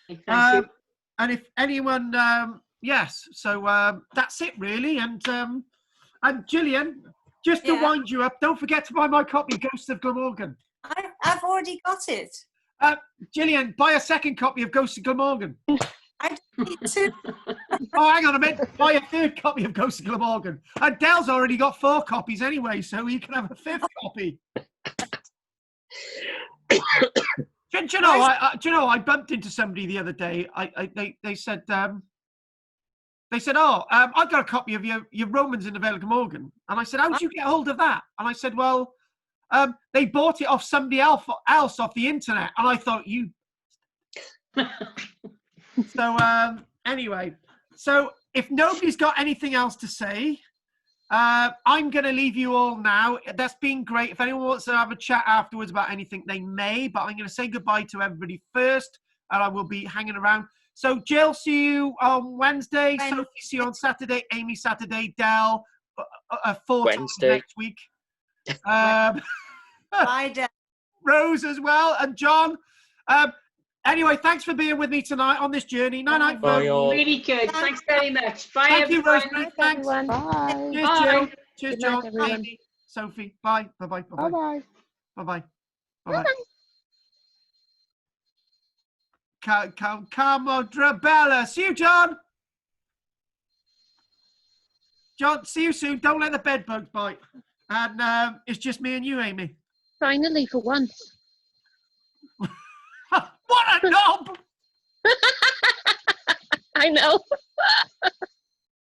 Thank you. And if anyone, yes. So that's it really. And Gillian, just to wind you up, don't forget to buy my copy, Ghosts of Glamorgan. I've already got it. Gillian, buy a second copy of Ghosts of Glamorgan. I don't need to. Oh, hang on a minute. Buy a third copy of Ghosts of Glamorgan. And Del's already got 4 copies anyway, so he can have a 5th copy. Do you know, I bumped into somebody the other day. They said, oh, I've got a copy of your Romans in the Vale of Glamorgan. And I said, how did you get hold of that? And I said, well, they bought it off somebody else off the internet, and I thought you. So anyway, so if nobody's got anything else to say, I'm going to leave you all now. That's been great. If anyone wants to have a chat afterwards about anything, they may, but I'm going to say goodbye to everybody first, and I will be hanging around. So Jill, see you on Wednesday. Sophie, see you on Saturday. Amy, Saturday. Del, 4 times Wednesday. next week. Bye, Dad. Rose as well, and John. Anyway, thanks for being with me tonight on this journey. Night, Bye, folks. all. Really good. Thanks very much. Bye, Thank you, everyone. Rosemary. Bye, Thanks. everyone. Bye. Cheers, Bye. Jill. Cheers, Good night, John. everyone. Amy, Sophie. Bye. Bye-bye. Bye-bye. Bye Bye-bye. bye. Bye-bye. Camodra Bella. See you, John. John, see you soon. Don't let the bed bugs bite. And it's just me and you, Amy. Finally, for once. What a knob! I know.